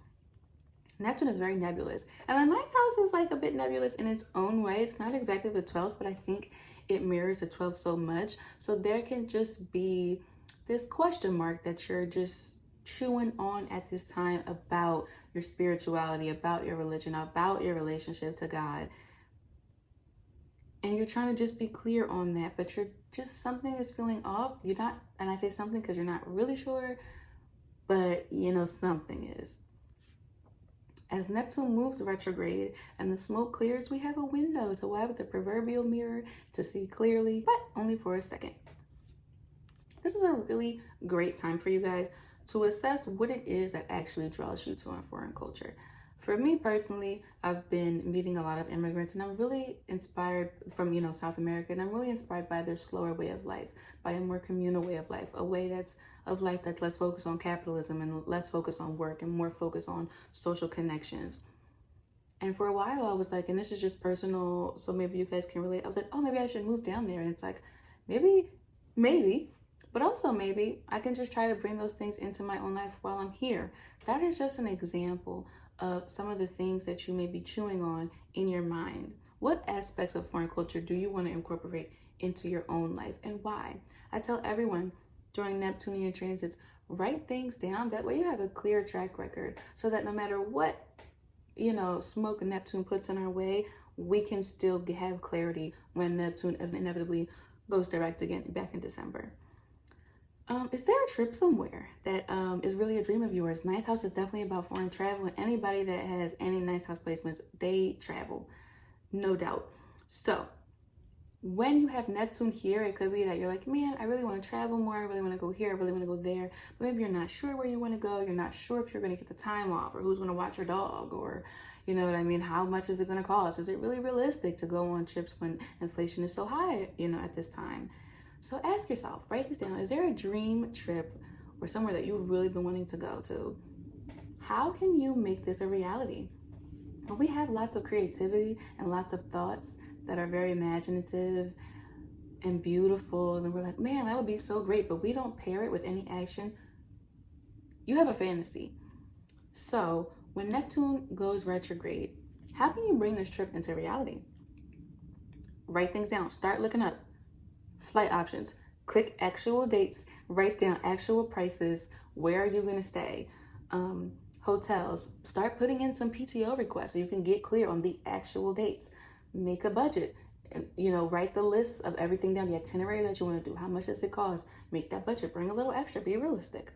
Neptune is very nebulous, and the 9th house is like a bit nebulous in its own way. It's not exactly the 12th, but I think it mirrors the 12th so much. So there can just be this question mark that you're just chewing on at this time about your spirituality, about your religion, about your relationship to God. And you're trying to just be clear on that, but something is feeling off. You're not, and I say something because you're not really sure, but something is. As Neptune moves retrograde and the smoke clears, we have a window to have the proverbial mirror to see clearly, but only for a second. This is a really great time for you guys to assess what it is that actually draws you to a foreign culture. For me personally, I've been meeting a lot of immigrants, and I'm really inspired from, South America, and I'm really inspired by their slower way of life, by a more communal way of life, a way that's less focused on capitalism and less focused on work and more focused on social connections. And for a while I was like, and this is just personal, so maybe you guys can relate. I was like, oh, maybe I should move down there. And it's like, maybe, but also maybe I can just try to bring those things into my own life while I'm here. That is just an example of some of the things that you may be chewing on in your mind. What aspects of foreign culture do you want to incorporate into your own life, and why? I tell everyone during Neptunian transits, write things down. That way you have a clear track record, so that no matter what, smoke Neptune puts in our way, we can still have clarity when Neptune inevitably goes direct again back in December. Is there a trip somewhere that is really a dream of yours? Ninth house is definitely about foreign travel, and anybody that has any ninth house placements, they travel, no doubt. So when you have Neptune here, it could be that you're like, man, I really want to travel more. I really want to go here. I really want to go there. But maybe you're not sure where you want to go. You're not sure if you're going to get the time off, or who's going to watch your dog, or you know what I mean? How much is it going to cost? Is it really realistic to go on trips when inflation is so high, at this time? So ask yourself, write this down. Is there a dream trip or somewhere that you've really been wanting to go to? How can you make this a reality? We have lots of creativity and lots of thoughts that are very imaginative and beautiful. And we're like, man, that would be so great. But we don't pair it with any action. You have a fantasy. So when Neptune goes retrograde, how can you bring this trip into reality? Write things down. Start looking up flight options, click actual dates, write down actual prices, where are you going to stay, hotels, start putting in some PTO requests so you can get clear on the actual dates, make a budget, write the list of everything down, the itinerary that you want to do, how much does it cost, make that budget, bring a little extra, be realistic.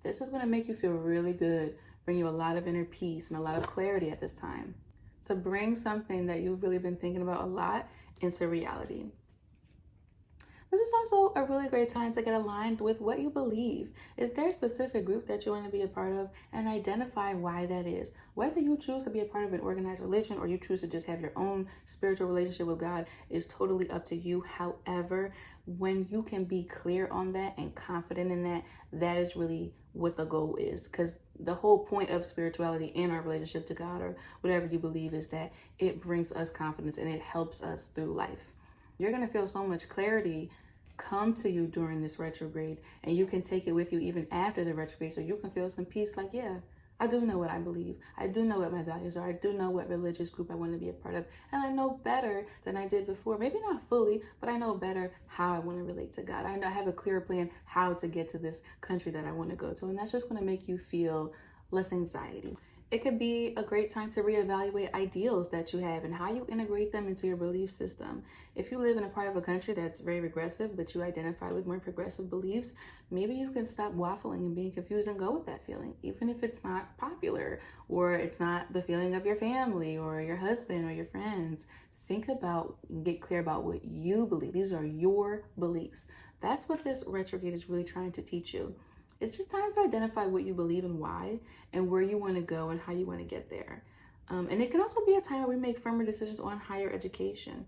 This is going to make you feel really good, bring you a lot of inner peace and a lot of clarity at this time, to bring something that you've really been thinking about a lot into reality. This is also a really great time to get aligned with what you believe. Is there a specific group that you want to be a part of, and identify why that is? Whether you choose to be a part of an organized religion or you choose to just have your own spiritual relationship with God is totally up to you. However, when you can be clear on that and confident in that, that is really what the goal is. Because the whole point of spirituality in our relationship to God or whatever you believe is that it brings us confidence and it helps us through life. You're going to feel so much clarity come to you during this retrograde, and you can take it with you even after the retrograde, so you can feel some peace like, yeah, I do know what I believe. I do know what my values are. I do know what religious group I want to be a part of. And I know better than I did before. Maybe not fully, but I know better how I want to relate to God. I have a clear plan how to get to this country that I want to go to. And that's just going to make you feel less anxiety. It could be a great time to reevaluate ideals that you have and how you integrate them into your belief system. If you live in a part of a country that's very regressive, but you identify with more progressive beliefs, maybe you can stop waffling and being confused and go with that feeling, even if it's not popular or it's not the feeling of your family or your husband or your friends. Think about and get clear about what you believe. These are your beliefs. That's what this retrograde is really trying to teach you. It's just time to identify what you believe and why, and where you want to go and how you want to get there. And it can also be a time where we make firmer decisions on higher education.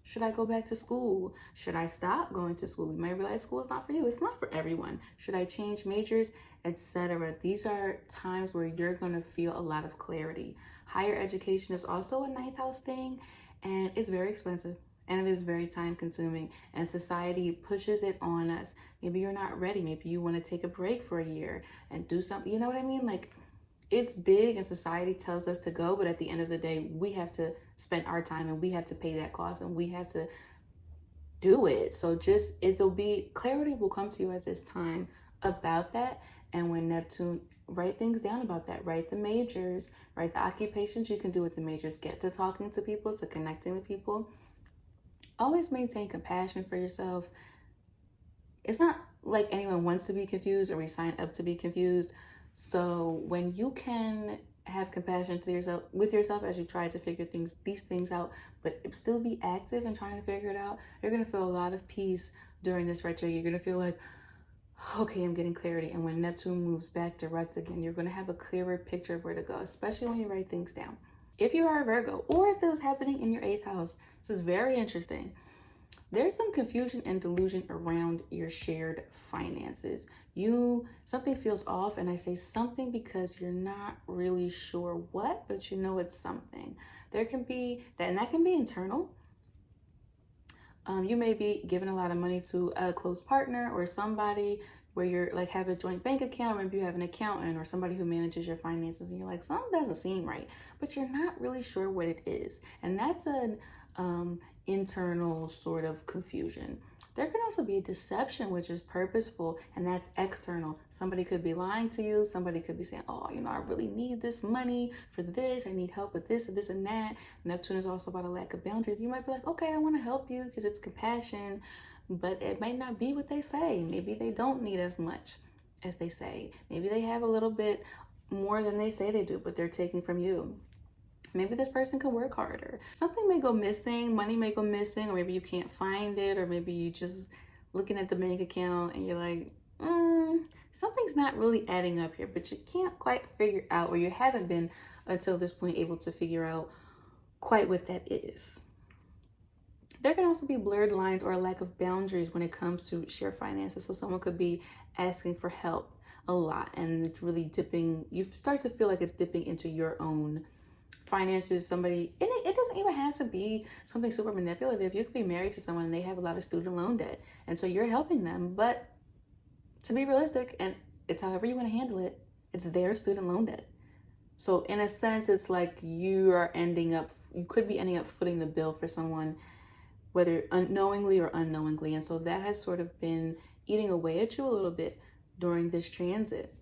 Should I go back to school? Should I stop going to school? You might realize school is not for you. It's not for everyone. Should I change majors, etc.? These are times where you're going to feel a lot of clarity. Higher education is also a ninth house thing, and it's very expensive. And it is very time consuming, and society pushes it on us. Maybe you're not ready. Maybe you want to take a break for a year and do something. You know what I mean? Like, it's big and society tells us to go, but at the end of the day, we have to spend our time and we have to pay that cost and we have to do it. So clarity will come to you at this time about that. And when Neptune, write things down about that. Write the majors, write the occupations you can do with the majors. Get to talking to people, to connecting with people. Always maintain compassion for yourself. It's not like anyone wants to be confused or we sign up to be confused. So when you can have compassion with yourself as you try to figure these things out, but still be active and trying to figure it out, you're going to feel a lot of peace during this retrograde. You're going to feel like, okay, I'm getting clarity. And when Neptune moves back direct again, you're going to have a clearer picture of where to go, especially when you write things down. If you are a Virgo, or if this is happening in your 8th house, this is very interesting. There's some confusion and delusion around your shared finances. Something feels off, and I say something because you're not really sure what, but you know it's something. There can be that, and that can be internal. You may be giving a lot of money to a close partner or somebody where you're like have a joint bank account, or maybe you have an accountant or somebody who manages your finances, and you're like, something doesn't seem right, but you're not really sure what it is. And that's an internal sort of confusion. There can also be deception, which is purposeful, and that's external. Somebody could be lying to you. Somebody could be saying, oh, I really need this money for this. I need help with this and this and that. Neptune is also about a lack of boundaries. You might be like, okay, I want to help you because it's compassion, but it might not be what they say. Maybe they don't need as much as they say. Maybe they have a little bit more than they say they do, but they're taking from you. Maybe this person can work harder. Something may go missing, money may go missing, or maybe you can't find it, or maybe you just looking at the bank account and you're like, something's not really adding up here, but you can't quite figure out, or you haven't been until this point able to figure out quite what that is. There can also be blurred lines or a lack of boundaries when it comes to shared finances. So someone could be asking for help a lot, and it's really dipping, you start to feel like it's dipping into your own finances. Somebody, and it doesn't even have to be something super manipulative. You could be married to someone and they have a lot of student loan debt, and so you're helping them, but to be realistic, and it's however you want to handle it, it's their student loan debt. So in a sense, it's like you could be ending up footing the bill for someone, whether unknowingly or unknowingly. And so that has sort of been eating away at you a little bit during this transit.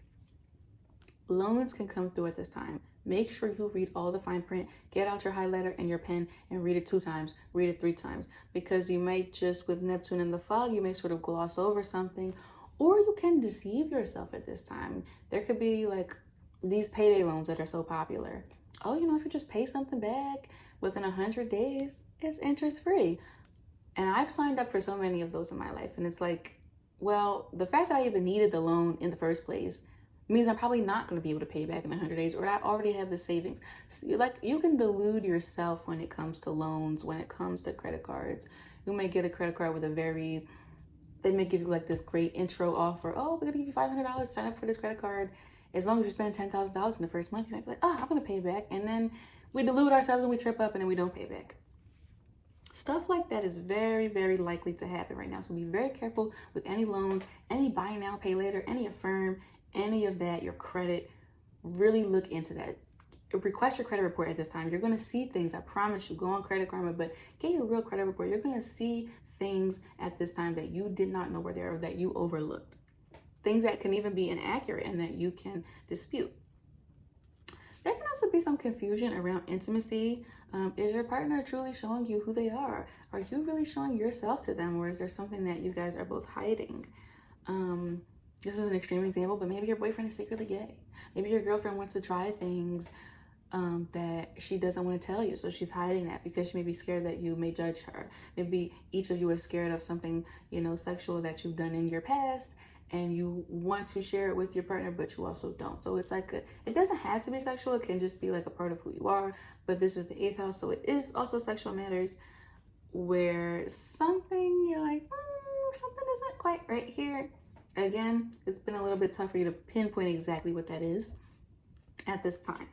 Loans can come through at this time. Make sure you read all the fine print. Get out your highlighter and your pen and read it 2 times, read it 3 times, because you might just, with Neptune in the fog, you may sort of gloss over something, or you can deceive yourself at this time. There could be like these payday loans that are so popular. Oh, if you just pay something back within 100 days, it's interest free. And I've signed up for so many of those in my life. And it's like, well, the fact that I even needed the loan in the first place means I'm probably not going to be able to pay back in 100 days, or I already have the savings. So you can delude yourself when it comes to loans, when it comes to credit cards. You may get a credit card with they may give you like this great intro offer. Oh, we're going to give you $500, sign up for this credit card. As long as you spend $10,000 in the first month, you might be like, oh, I'm going to pay it back. And then we delude ourselves and we trip up and then we don't pay back. Stuff like that is very, very likely to happen right now. So be very careful with any loans, any buy now, pay later, any Affirm, any of that, your credit. Really look into that. Request your credit report at this time. You're going to see things. I promise you. Go on Credit Karma, but get your real credit report. You're going to see things at this time that you did not know were there, or that you overlooked. Things that can even be inaccurate and that you can dispute. There can also be some confusion around intimacy. Is your partner truly showing you who they are? Are you really showing yourself to them, or is there something that you guys are both hiding? This is an extreme example, but maybe your boyfriend is secretly gay. Maybe your girlfriend wants to try things that she doesn't want to tell you, so she's hiding that because she may be scared that you may judge her. Maybe each of you are scared of something, sexual that you've done in your past, and you want to share it with your partner, but you also don't. So it's like it doesn't have to be sexual. It can just be like a part of who you are. But this is the 8th house, so it is also sexual matters, where something you're like, something isn't quite right here. Again, it's been a little bit tough for you to pinpoint exactly what that is at this time.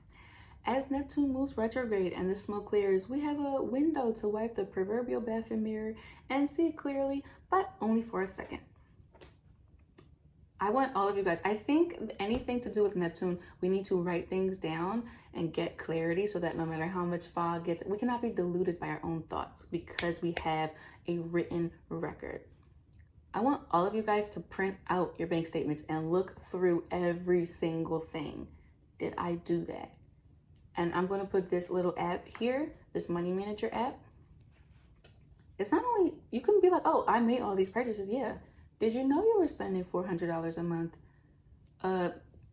As Neptune moves retrograde and the smoke clears, we have a window to wipe the proverbial bathroom mirror and see clearly, but only for a second. I want all of you guys, I think anything to do with Neptune, we need to write things down and get clarity, so that no matter how much fog gets, we cannot be deluded by our own thoughts because we have a written record. I want all of you guys to print out your bank statements and look through every single thing. Did I do that? And I'm going to put this little app here, this money manager app. It's not only, you can be like, oh, I made all these purchases. Yeah. Did you know you were spending $400 a month?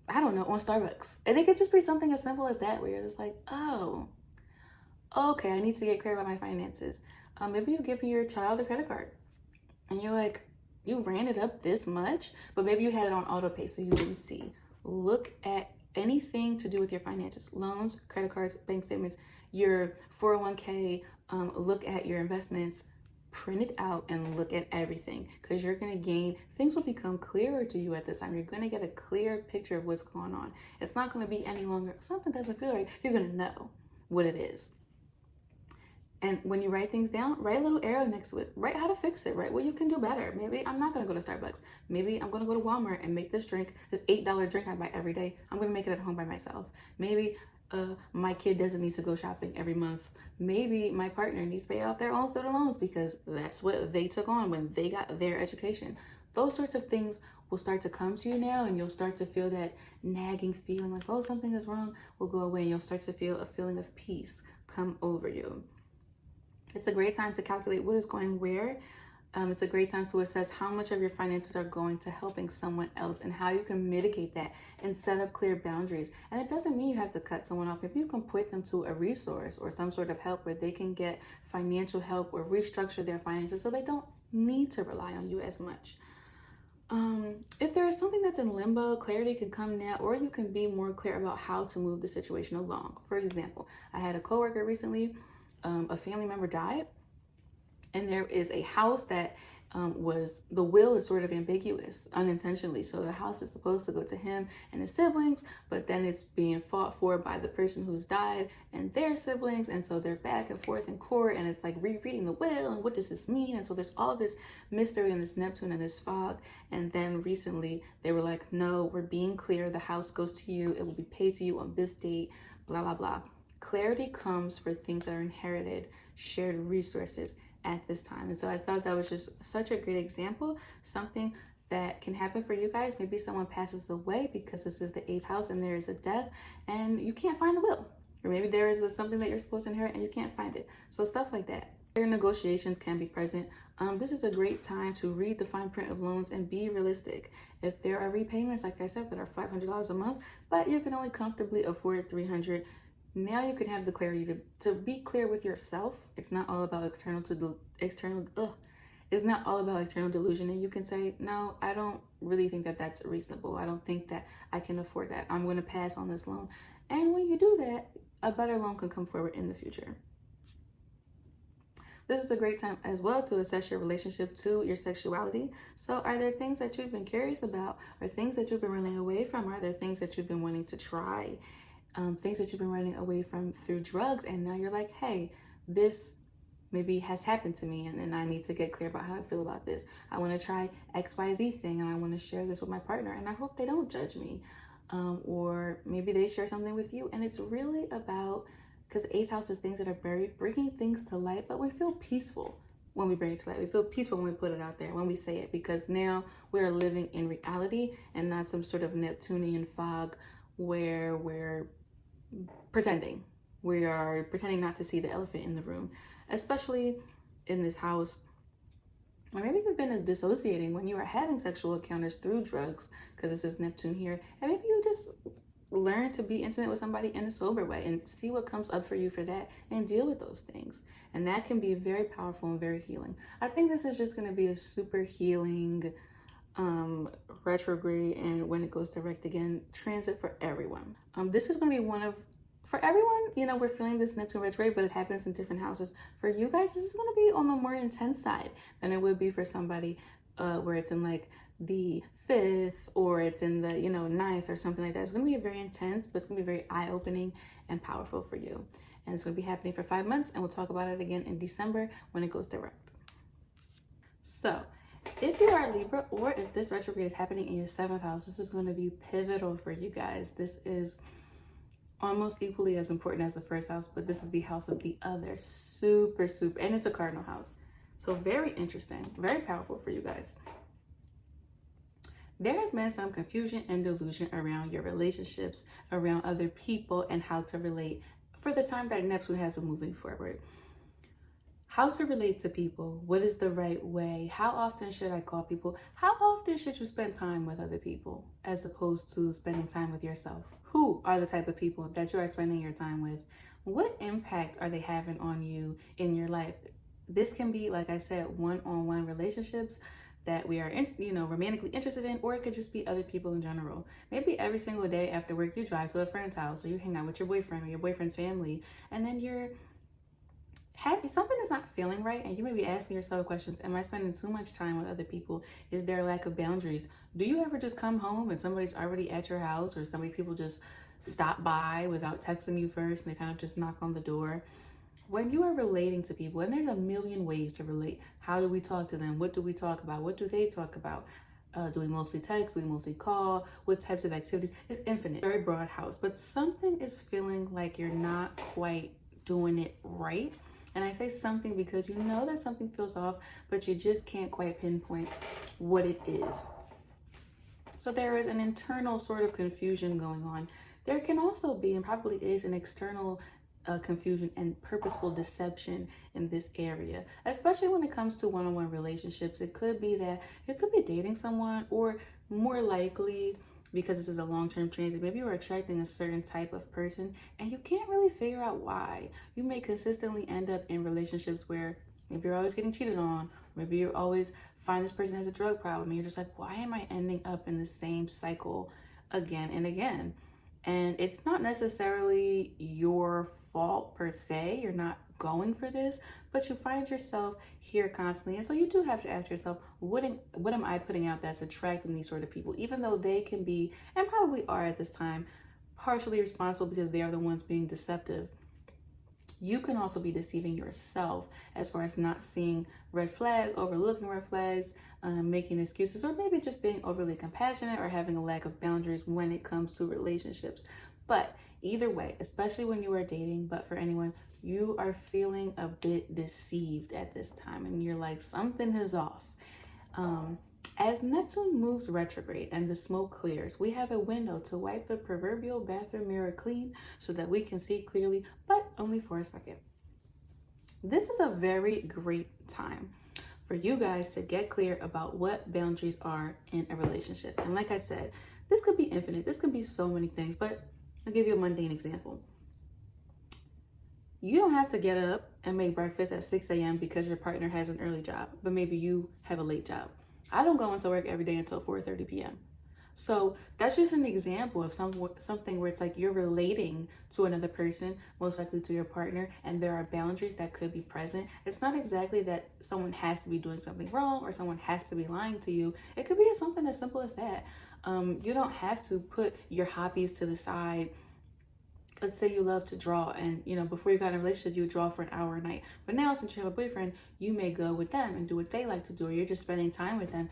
I don't know, on Starbucks. And it could just be something as simple as that, where you're just like, oh, okay, I need to get clear about my finances. Maybe you're giving your child a credit card and you're like, you ran it up this much, but maybe you had it on auto pay so you didn't see. Look at anything to do with your finances, loans, credit cards, bank statements, your 401k, look at your investments, print it out and look at everything, because you're going to gain, things will become clearer to you at this time. You're going to get a clear picture of what's going on. It's not going to be any longer, something doesn't feel right. You're going to know what it is. And when you write things down, write a little arrow next to it. Write how to fix it, write what you can do better. Maybe I'm not going to go to Starbucks. Maybe I'm going to go to Walmart and make this drink, this $8 drink I buy every day. I'm going to make it at home by myself. Maybe my kid doesn't need to go shopping every month. Maybe my partner needs to pay off their own student loans because that's what they took on when they got their education. Those sorts of things will start to come to you now, and you'll start to feel that nagging feeling like, oh, something is wrong, will go away, and you'll start to feel a feeling of peace come over you. It's a great time to calculate what is going where. It's a great time to assess how much of your finances are going to helping someone else and how you can mitigate that and set up clear boundaries. And it doesn't mean you have to cut someone off. If you can point them to a resource or some sort of help where they can get financial help or restructure their finances so they don't need to rely on you as much. If there is something that's in limbo, clarity can come now, or you can be more clear about how to move the situation along. For example, I had a coworker recently, a family member died, and there is a house that the will is sort of ambiguous unintentionally. So the house is supposed to go to him and his siblings, but then it's being fought for by the person who's died and their siblings. And so they're back and forth in court, and it's like rereading the will and what does this mean? And so there's all this mystery and this Neptune and this fog. And then recently they were like, no, we're being clear. The house goes to you. It will be paid to you on this date, blah, blah, blah. Clarity comes for things that are inherited, shared resources at this time. And so I thought that was just such a great example, something that can happen for you guys. Maybe someone passes away because this is the 8th house and there is a death and you can't find the will. Or maybe there is something that you're supposed to inherit and you can't find it. So stuff like that. Your negotiations can be present. This is a great time to read the fine print of loans and be realistic. If there are repayments, like I said, that are $500 a month, but you can only comfortably afford $300, now you can have the clarity to be clear with yourself. It's not all about it's not all about external delusion. And you can say, no, I don't really think that that's reasonable. I don't think that I can afford that. I'm going to pass on this loan. And when you do that, a better loan can come forward in the future. This is a great time as well to assess your relationship to your sexuality. So are there things that you've been curious about, or things that you've been running away from? Are there things that you've been wanting to try? Things that you've been running away from through drugs, and now you're like, hey, this maybe has happened to me, and then I need to get clear about how I feel about this. I want to try XYZ thing, and I want to share this with my partner, and I hope they don't judge me. Or maybe they share something with you, and it's really about, because 8th house is things that are buried, bringing things to light, but we feel peaceful when we bring it to light. We feel peaceful when we put it out there, when we say it, because now we're living in reality and not some sort of Neptunian fog where we're pretending. We are pretending not to see the elephant in the room, especially in this house. Or maybe you've been dissociating when you are having sexual encounters through drugs, because this is Neptune here. And maybe you just learn to be intimate with somebody in a sober way and see what comes up for you for that and deal with those things. And that can be very powerful and very healing. I think this is just going to be a super healing retrograde, and when it goes direct again, transit for everyone. This is going to be for everyone, you know, we're feeling this Neptune retrograde, but it happens in different houses. For you guys, this is going to be on the more intense side than it would be for somebody where it's in like the 5th or it's in the, 9th or something like that. It's going to be very intense, but it's going to be very eye-opening and powerful for you. And it's going to be happening for 5 months, and we'll talk about it again in December when it goes direct. So if you are Libra, or if this retrograde is happening in your 7th house, this is going to be pivotal for you guys. This is almost equally as important as the 1st house, but this is the house of the other. Super, and it's a cardinal house. So very interesting, very powerful for you guys. There has been some confusion and delusion around your relationships, around other people, and how to relate for the time that Neptune has been moving forward. How to relate to people. What is the right way? How often should I call people? How often should you spend time with other people as opposed to spending time with yourself? Who are the type of people that you are spending your time with? What impact are they having on you in your life? This can be, like I said, one-on-one relationships that we are, romantically interested in, or it could just be other people in general. Maybe every single day after work, you drive to a friend's house, or you hang out with your boyfriend or your boyfriend's family, and then something is not feeling right, and you may be asking yourself questions. Am I spending too much time with other people? Is there a lack of boundaries? Do you ever just come home and somebody's already at your house, or people just stop by without texting you first and they kind of just knock on the door? When you are relating to people, and there's a million ways to relate. How do we talk to them? What do we talk about? What do they talk about? Do we mostly text? Do we mostly call? What types of activities? It's infinite, very broad house, but something is feeling like you're not quite doing it right. And I say something because you know that something feels off, but you just can't quite pinpoint what it is. So there is an internal sort of confusion going on. There can also be, and probably is, an external confusion and purposeful deception in this area, especially when it comes to one-on-one relationships. It could be that you could be dating someone, or more likely, because this is a long-term transit, maybe you're attracting a certain type of person and you can't really figure out why. You may consistently end up in relationships where maybe you're always getting cheated on, maybe you always find this person has a drug problem and you're just like, why am I ending up in the same cycle again and again? And it's not necessarily your fault per se. You're not going for this, but you find yourself here constantly. And so you do have to ask yourself, what am I putting out that's attracting these sort of people? Even though they can be, and probably are at this time, partially responsible because they are the ones being deceptive. You can also be deceiving yourself as far as not seeing red flags, overlooking red flags, making excuses, or maybe just being overly compassionate or having a lack of boundaries when it comes to relationships. But either way, especially when you are dating, but for anyone, you are feeling a bit deceived at this time and you're like, something is off. As Neptune moves retrograde and the smoke clears, we have a window to wipe the proverbial bathroom mirror clean so that we can see clearly, but only for a second. This is a very great time for you guys to get clear about what boundaries are in a relationship. And like I said, this could be infinite. This could be so many things, but I'll give you a mundane example. You don't have to get up and make breakfast at 6 a.m. because your partner has an early job, but maybe you have a late job. I don't go into work every day until 4:30 p.m. So that's just an example of something where it's like you're relating to another person, most likely to your partner, and there are boundaries that could be present. It's not exactly that someone has to be doing something wrong or someone has to be lying to you. It could be something as simple as that. You don't have to put your hobbies to the side. Let's say you love to draw, and before you got in a relationship you would draw for an hour a night, but now since you have a boyfriend you may go with them and do what they like to do, or you're just spending time with them,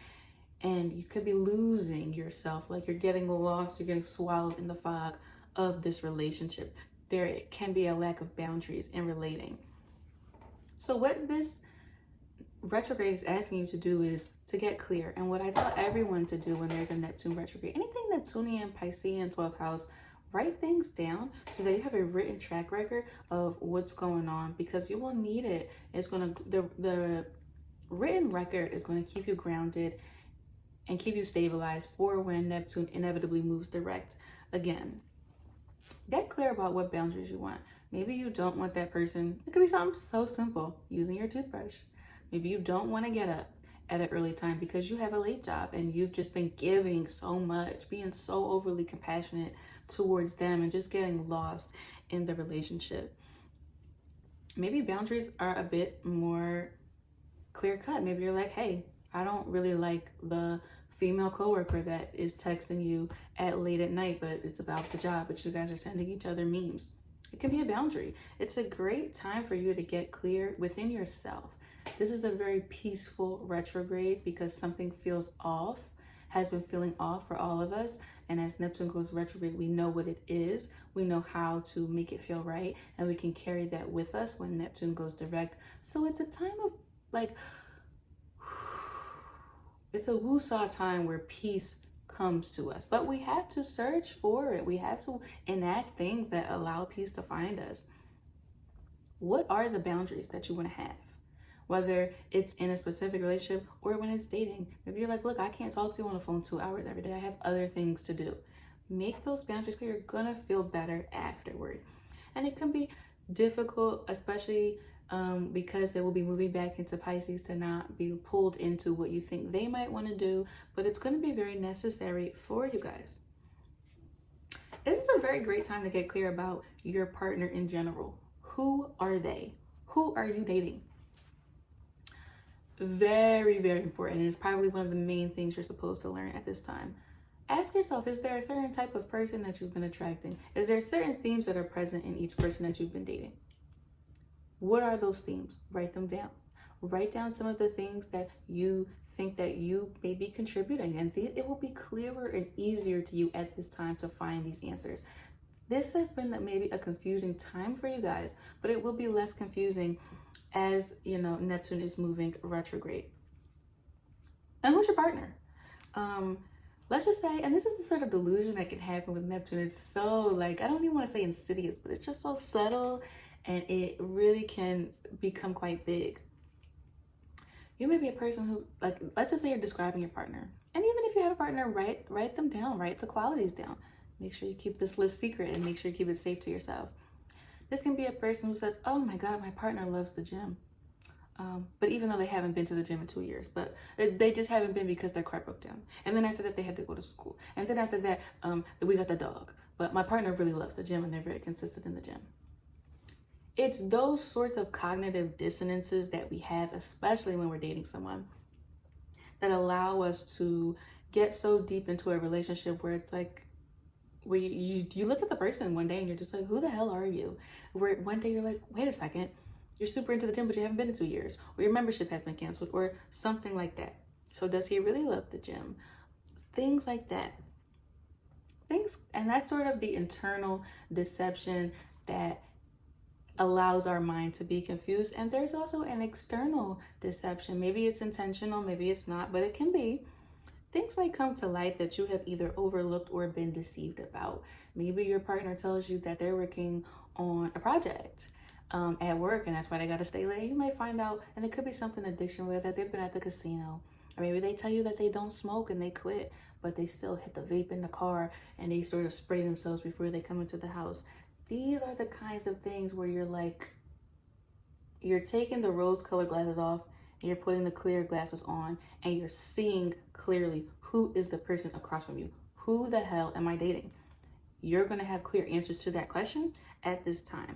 and you could be losing yourself, like you're getting lost, you're getting swallowed in the fog of this relationship. There can be a lack of boundaries in relating. So what this retrograde is asking you to do is to get clear, and what I tell everyone to do when there's a Neptune retrograde, anything Neptunian, Piscean, 12th house, write things down so that you have a written track record of what's going on, because you will need it. It's the written record is going to keep you grounded and keep you stabilized for when Neptune inevitably moves direct again. Get clear about what boundaries you want. Maybe you don't want that person. It could be something so simple, using your toothbrush. Maybe you don't want to get up at an early time because you have a late job and you've just been giving so much, being so overly compassionate towards them and just getting lost in the relationship. Maybe boundaries are a bit more clear cut. Maybe you're like, hey, I don't really like the female coworker that is texting you late at night, but it's about the job, but you guys are sending each other memes. It can be a boundary. It's a great time for you to get clear within yourself. This is a very peaceful retrograde because something feels off, has been feeling off for all of us. And as Neptune goes retrograde, we know what it is. We know how to make it feel right. And we can carry that with us when Neptune goes direct. So it's a time of it's a woo-saw time where peace comes to us. But we have to search for it. We have to enact things that allow peace to find us. What are the boundaries that you want to have? Whether it's in a specific relationship or when it's dating. Maybe you're like, look, I can't talk to you on the phone 2 hours every day. I have other things to do. Make those boundaries clear. You're gonna feel better afterward. And it can be difficult, especially because they will be moving back into Pisces, to not be pulled into what you think they might want to do, but it's going to be very necessary for you guys. This is a very great time to get clear about your partner in general. Who are they? Who are you dating? Very, very important. And it's probably one of the main things you're supposed to learn at this time. Ask yourself, is there a certain type of person that you've been attracting? Is there certain themes that are present in each person that you've been dating? What are those themes? Write them down. Write down some of the things that you think that you may be contributing, and it will be clearer and easier to you at this time to find these answers. This has been maybe a confusing time for you guys, but it will be less confusing as, you know, Neptune is moving retrograde. And who's your partner? Let's just say, and this is the sort of delusion that can happen with Neptune. It's so, like, I don't even want to say insidious, but it's just so subtle, and it really can become quite big. You may be a person who, like, let's just say you're describing your partner. And even if you have a partner, write them down, write the qualities down. Make sure you keep this list secret and make sure you keep it safe to yourself. This can be a person who says, oh my God, my partner loves the gym. But even though they haven't been to the gym in 2 years, but they just haven't been because their car broke down. And then after that, they had to go to school. And then after that, we got the dog. But my partner really loves the gym and they're very consistent in the gym. It's those sorts of cognitive dissonances that we have, especially when we're dating someone, that allow us to get so deep into a relationship where it's like, where you look at the person one day and you're just like, who the hell are you? Where one day you're like, wait a second, you're super into the gym, but you haven't been in 2 years, or your membership has been canceled, or something like that. So does he really love the gym? Things like that. And that's sort of the internal deception that allows our mind to be confused. And there's also an external deception. Maybe it's intentional, maybe it's not, but it can be. Things might come to light that you have either overlooked or been deceived about. Maybe your partner tells you that they're working on a project at work, and that's why they got to stay late. You might find out, and it could be something addiction related, that they've been at the casino. Or maybe they tell you that they don't smoke and they quit, but they still hit the vape in the car and they sort of spray themselves before they come into the house. These are the kinds of things where you're like, you're taking the rose-colored glasses off and you're putting the clear glasses on, and you're seeing clearly who is the person across from you. Who the hell am I dating? You're going to have clear answers to that question at this time.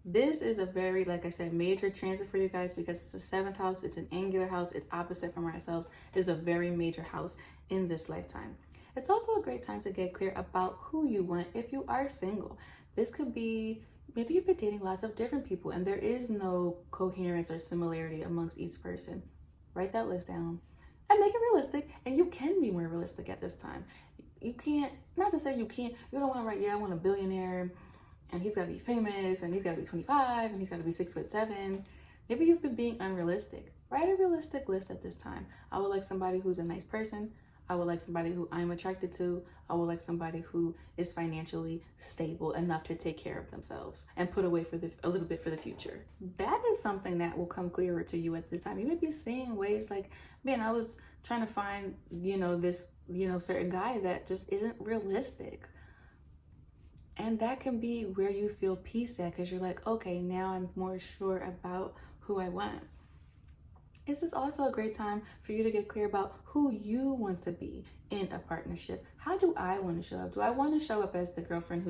This is a very, like I said, major transit for you guys because it's the 7th house. It's an angular house. It's opposite from ourselves. It's a very major house in this lifetime. It's also a great time to get clear about who you want if you are single. This could be, maybe you've been dating lots of different people and there is no coherence or similarity amongst each person. Write that list down and make it realistic. And you can be more realistic at this time. You can't, not to say you can't, you don't want to write, yeah, I want a billionaire and he's got to be famous and he's got to be 25 and he's got to be 6'7". Maybe you've been being unrealistic. Write a realistic list at this time. I would like somebody who's a nice person. I would like somebody who I'm attracted to. I would like somebody who is financially stable enough to take care of themselves and put away for a little bit for the future. That is something that will come clearer to you at this time. You may be seeing ways like, man, I was trying to find, this, certain guy that just isn't realistic. And that can be where you feel peace at, because you're like, okay, now I'm more sure about who I want. This is also a great time for you to get clear about who you want to be in a partnership. How do I want to show up? Do I want to show up as the girlfriend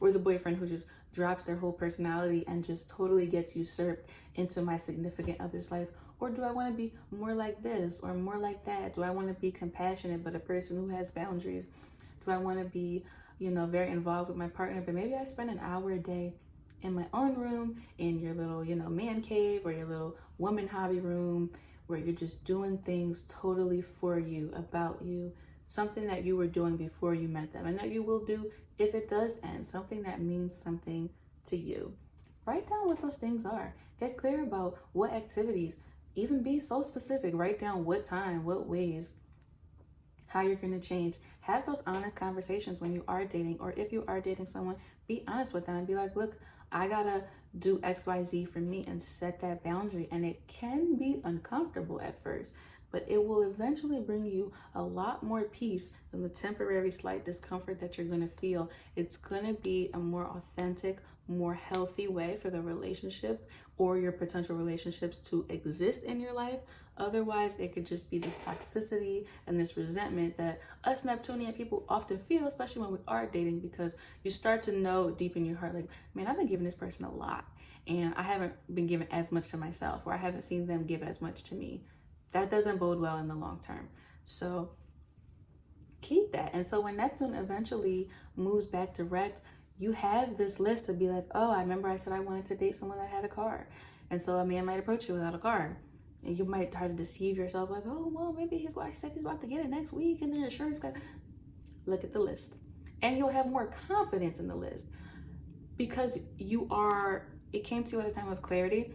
or the boyfriend who just drops their whole personality and just totally gets usurped into my significant other's life? Or do I want to be more like this or more like that? Do I want to be compassionate but a person who has boundaries? Do I want to be, very involved with my partner, but maybe I spend an hour a day in my own room, in your little, man cave or your little woman hobby room, where you're just doing things totally for you, about you, something that you were doing before you met them and that you will do if it does end, something that means something to you. Write down what those things are. Get clear about what activities, even be so specific. Write down what time, what ways, how you're going to change. Have those honest conversations when you are dating, or if you are dating someone, be honest with them and be like, look, I gotta do XYZ for me, and set that boundary. And it can be uncomfortable at first, but it will eventually bring you a lot more peace than the temporary slight discomfort that you're gonna feel. It's gonna be a more authentic, more healthy way for the relationship or your potential relationships to exist in your life. Otherwise, it could just be this toxicity and this resentment that us Neptunian people often feel, especially when we are dating, because you start to know deep in your heart, like, man, I've been giving this person a lot and I haven't been giving as much to myself, or I haven't seen them give as much to me. That doesn't bode well in the long term. So keep that. And so when Neptune eventually moves back direct, you have this list to be like, oh, I remember I said I wanted to date someone that had a car. And so a man might approach you without a car. And you might try to deceive yourself like, oh, well, maybe his wife said he's about to get it next week and the insurance got... Look at the list. And you'll have more confidence in the list because it came to you at a time of clarity.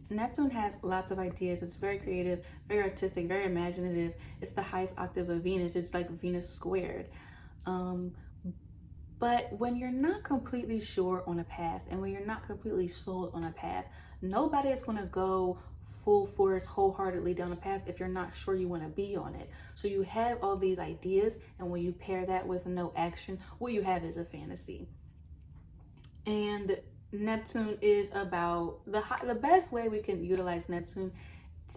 Neptune has lots of ideas. It's very creative, very artistic, very imaginative. It's the highest octave of Venus. It's like Venus squared. But when you're not completely sure on a path and when you're not completely sold on a path, nobody is going to go full force wholeheartedly down a path if you're not sure you want to be on it. So you have all these ideas, and when you pair that with no action, what you have is a fantasy. And Neptune is about the best way we can utilize Neptune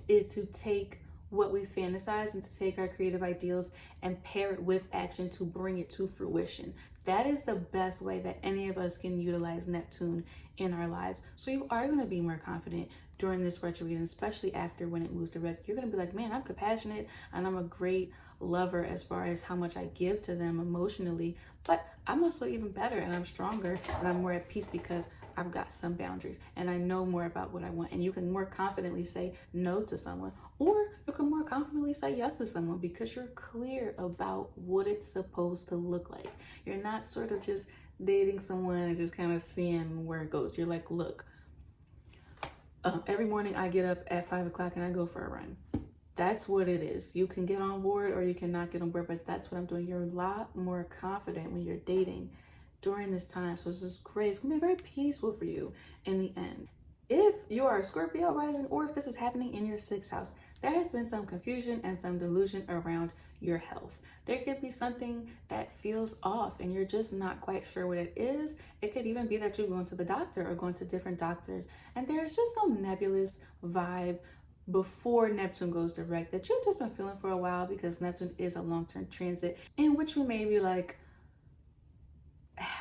is to take what we fantasize and to take our creative ideals and pair it with action to bring it to fruition. That is the best way that any of us can utilize Neptune in our lives. So you are going to be more confident during this retrograde, and especially after when it moves direct. You're going to be like, man, I'm compassionate and I'm a great lover as far as how much I give to them emotionally, but I'm also even better and I'm stronger and I'm more at peace because I've got some boundaries and I know more about what I want. And you can more confidently say no to someone, or you can more confidently say yes to someone because you're clear about what it's supposed to look like. You're not sort of just dating someone and just kind of seeing where it goes. You're like, look, every morning I get up at 5 o'clock and I go for a run. That's what it is. You can get on board or you cannot get on board, but that's what I'm doing. You're a lot more confident when you're dating during this time. So this is great. It's gonna be very peaceful for you in the end. If you are a Scorpio rising, or if this is happening in your 6th house, there has been some confusion and some delusion around your health. There could be something that feels off and you're just not quite sure what it is. It could even be that you're going to the doctor or going to different doctors, and there's just some nebulous vibe before Neptune goes direct that you've just been feeling for a while, because Neptune is a long-term transit in which you may be like,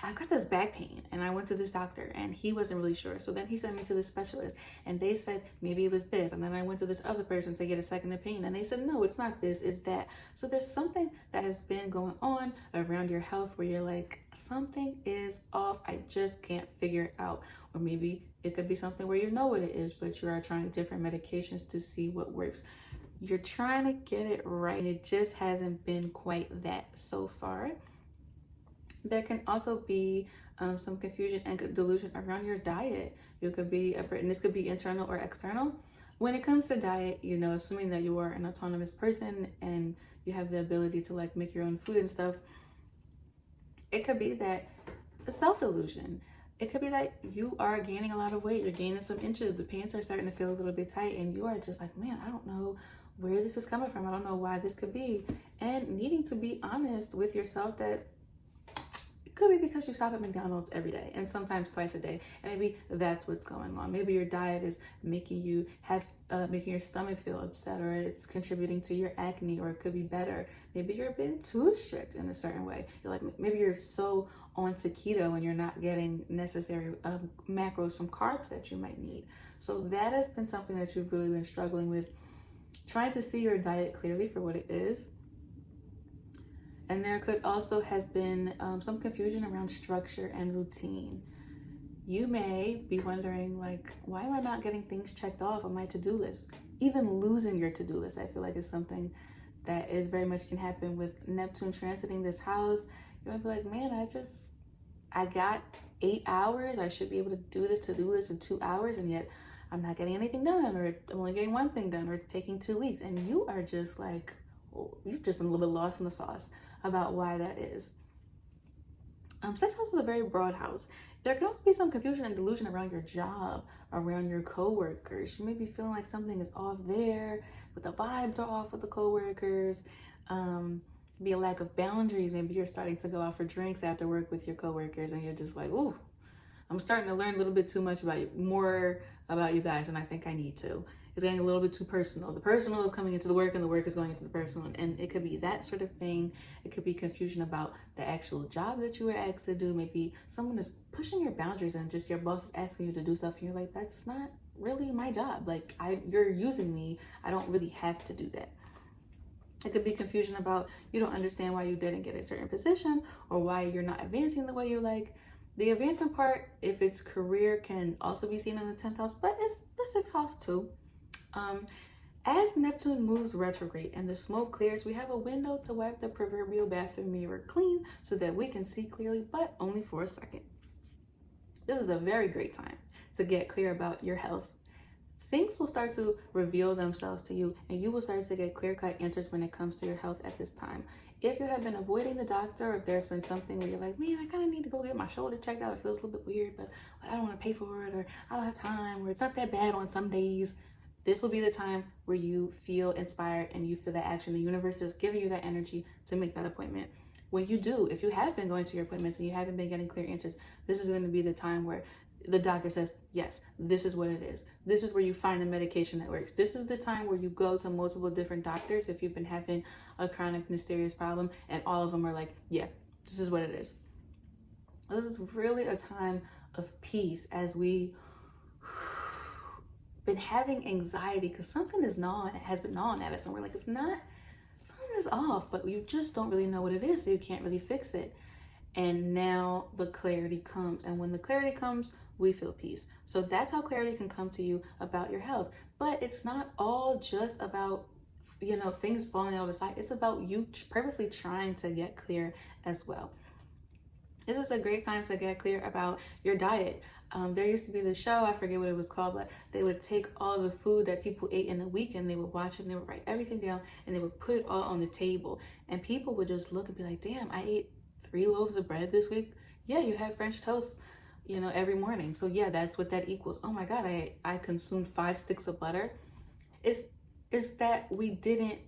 I've got this back pain and I went to this doctor and he wasn't really sure. So then he sent me to this specialist and they said maybe it was this. And then I went to this other person to get a second opinion and they said, no, it's not this, it's that. So there's something that has been going on around your health where you're like, something is off. I just can't figure it out. Or maybe it could be something where you know what it is, but you are trying different medications to see what works. You're trying to get it right and it just hasn't been quite that so far. There can also be some confusion and delusion around your diet. You could be, and this could be internal or external. When it comes to diet, you know, assuming that you are an autonomous person and you have the ability to like make your own food and stuff, it could be that self-delusion. It could be that you are gaining a lot of weight. You're gaining some inches. The pants are starting to feel a little bit tight and you are just like, man, I don't know where this is coming from. I don't know why this could be. And needing to be honest with yourself that could be because you stop at McDonald's every day and sometimes twice a day, and maybe that's what's going on. Maybe your diet is making you making your stomach feel upset, or it's contributing to your acne, or it could be better. Maybe you're being too strict in a certain way. You're like, maybe you're so onto keto and you're not getting necessary macros from carbs that you might need. So that has been something that you've really been struggling with, trying to see your diet clearly for what it is. And there could also has been some confusion around structure and routine. You may be wondering, like, why am I not getting things checked off on my to-do list? Even losing your to-do list, I feel like is something that is very much can happen with Neptune transiting this house. You might be like, man, I got 8 hours. I should be able to do this to-do list in 2 hours, and yet I'm not getting anything done, or I'm only getting one thing done, or it's taking 2 weeks. And you are just like, you've just been a little bit lost in the sauce about why that is. 6th house is a very broad house. There can also be some confusion and delusion around your job, around your coworkers. You may be feeling like something is off there, but the vibes are off with the coworkers. Be a lack of boundaries. Maybe you're starting to go out for drinks after work with your coworkers, and you're just like, ooh, I'm starting to learn a little bit too much about you, more about you guys than I think I need to. It's getting a little bit too personal. The personal is coming into the work and the work is going into the personal. And it could be that sort of thing. It could be confusion about the actual job that you were asked to do. Maybe someone is pushing your boundaries and just your boss is asking you to do stuff. And you're like, that's not really my job. Like, you're using me. I don't really have to do that. It could be confusion about you don't understand why you didn't get a certain position or why you're not advancing the way you like. The advancement part, if it's career, can also be seen in the 10th house, but it's the 6th house too. As Neptune moves retrograde and the smoke clears, we have a window to wipe the proverbial bathroom mirror clean so that we can see clearly, but only for a second. This is a very great time to get clear about your health. Things will start to reveal themselves to you, and you will start to get clear-cut answers when it comes to your health at this time. If you have been avoiding the doctor, or if there's been something where you're like, man, I kind of need to go get my shoulder checked out, it feels a little bit weird, but I don't want to pay for it, or I don't have time, or it's not that bad on some days, this will be the time where you feel inspired and you feel that action. The universe is giving you that energy to make that appointment. When you do, if you have been going to your appointments and you haven't been getting clear answers, this is going to be the time where the doctor says, yes, this is what it is. This is where you find the medication that works. This is the time where you go to multiple different doctors if you've been having a chronic, mysterious problem, and all of them are like, yeah, this is what it is. This is really a time of peace as we been having anxiety because something has been gnawing at us, and we're like, it's not, something is off, but you just don't really know what it is, so you can't really fix it. And now the clarity comes, and when the clarity comes, we feel peace. So that's how clarity can come to you about your health. But it's not all just about, things falling out of the side. It's about you purposely trying to get clear as well. This is a great time to get clear about your diet. There used to be this show, I forget what it was called, but they would take all the food that people ate in a week and they would watch it and they would write everything down and they would put it all on the table. And people would just look and be like, damn, I ate 3 loaves of bread this week. Yeah, you have French toast, every morning. So yeah, that's what that equals. Oh my God, I consumed 5 sticks of butter. It's that we didn't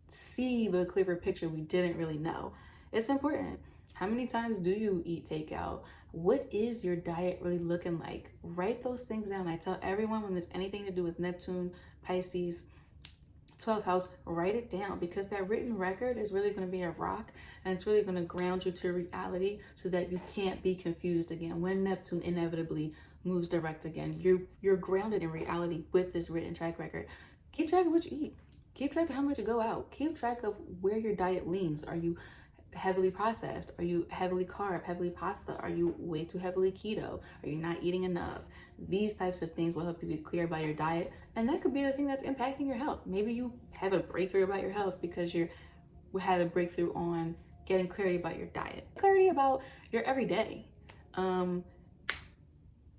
see the clearer picture. We didn't really know. It's important. How many times do you eat takeout? What is your diet really looking like? Write those things down. I tell everyone when there's anything to do with Neptune, Pisces, 12th house, write it down, because that written record is really going to be a rock, and it's really going to ground you to reality so that you can't be confused again. When Neptune inevitably moves direct again, you're grounded in reality with this written track record. Keep track of what you eat. Keep track of how much you go out. Keep track of where your diet leans. Are you heavily processed? Are you heavily carb, heavily pasta? Are you way too heavily keto? Are you not eating enough? These types of things will help you get clear about your diet, and that could be the thing that's impacting your health. Maybe you have a breakthrough about your health because you had a breakthrough on getting clarity about your diet, clarity about your everyday. Am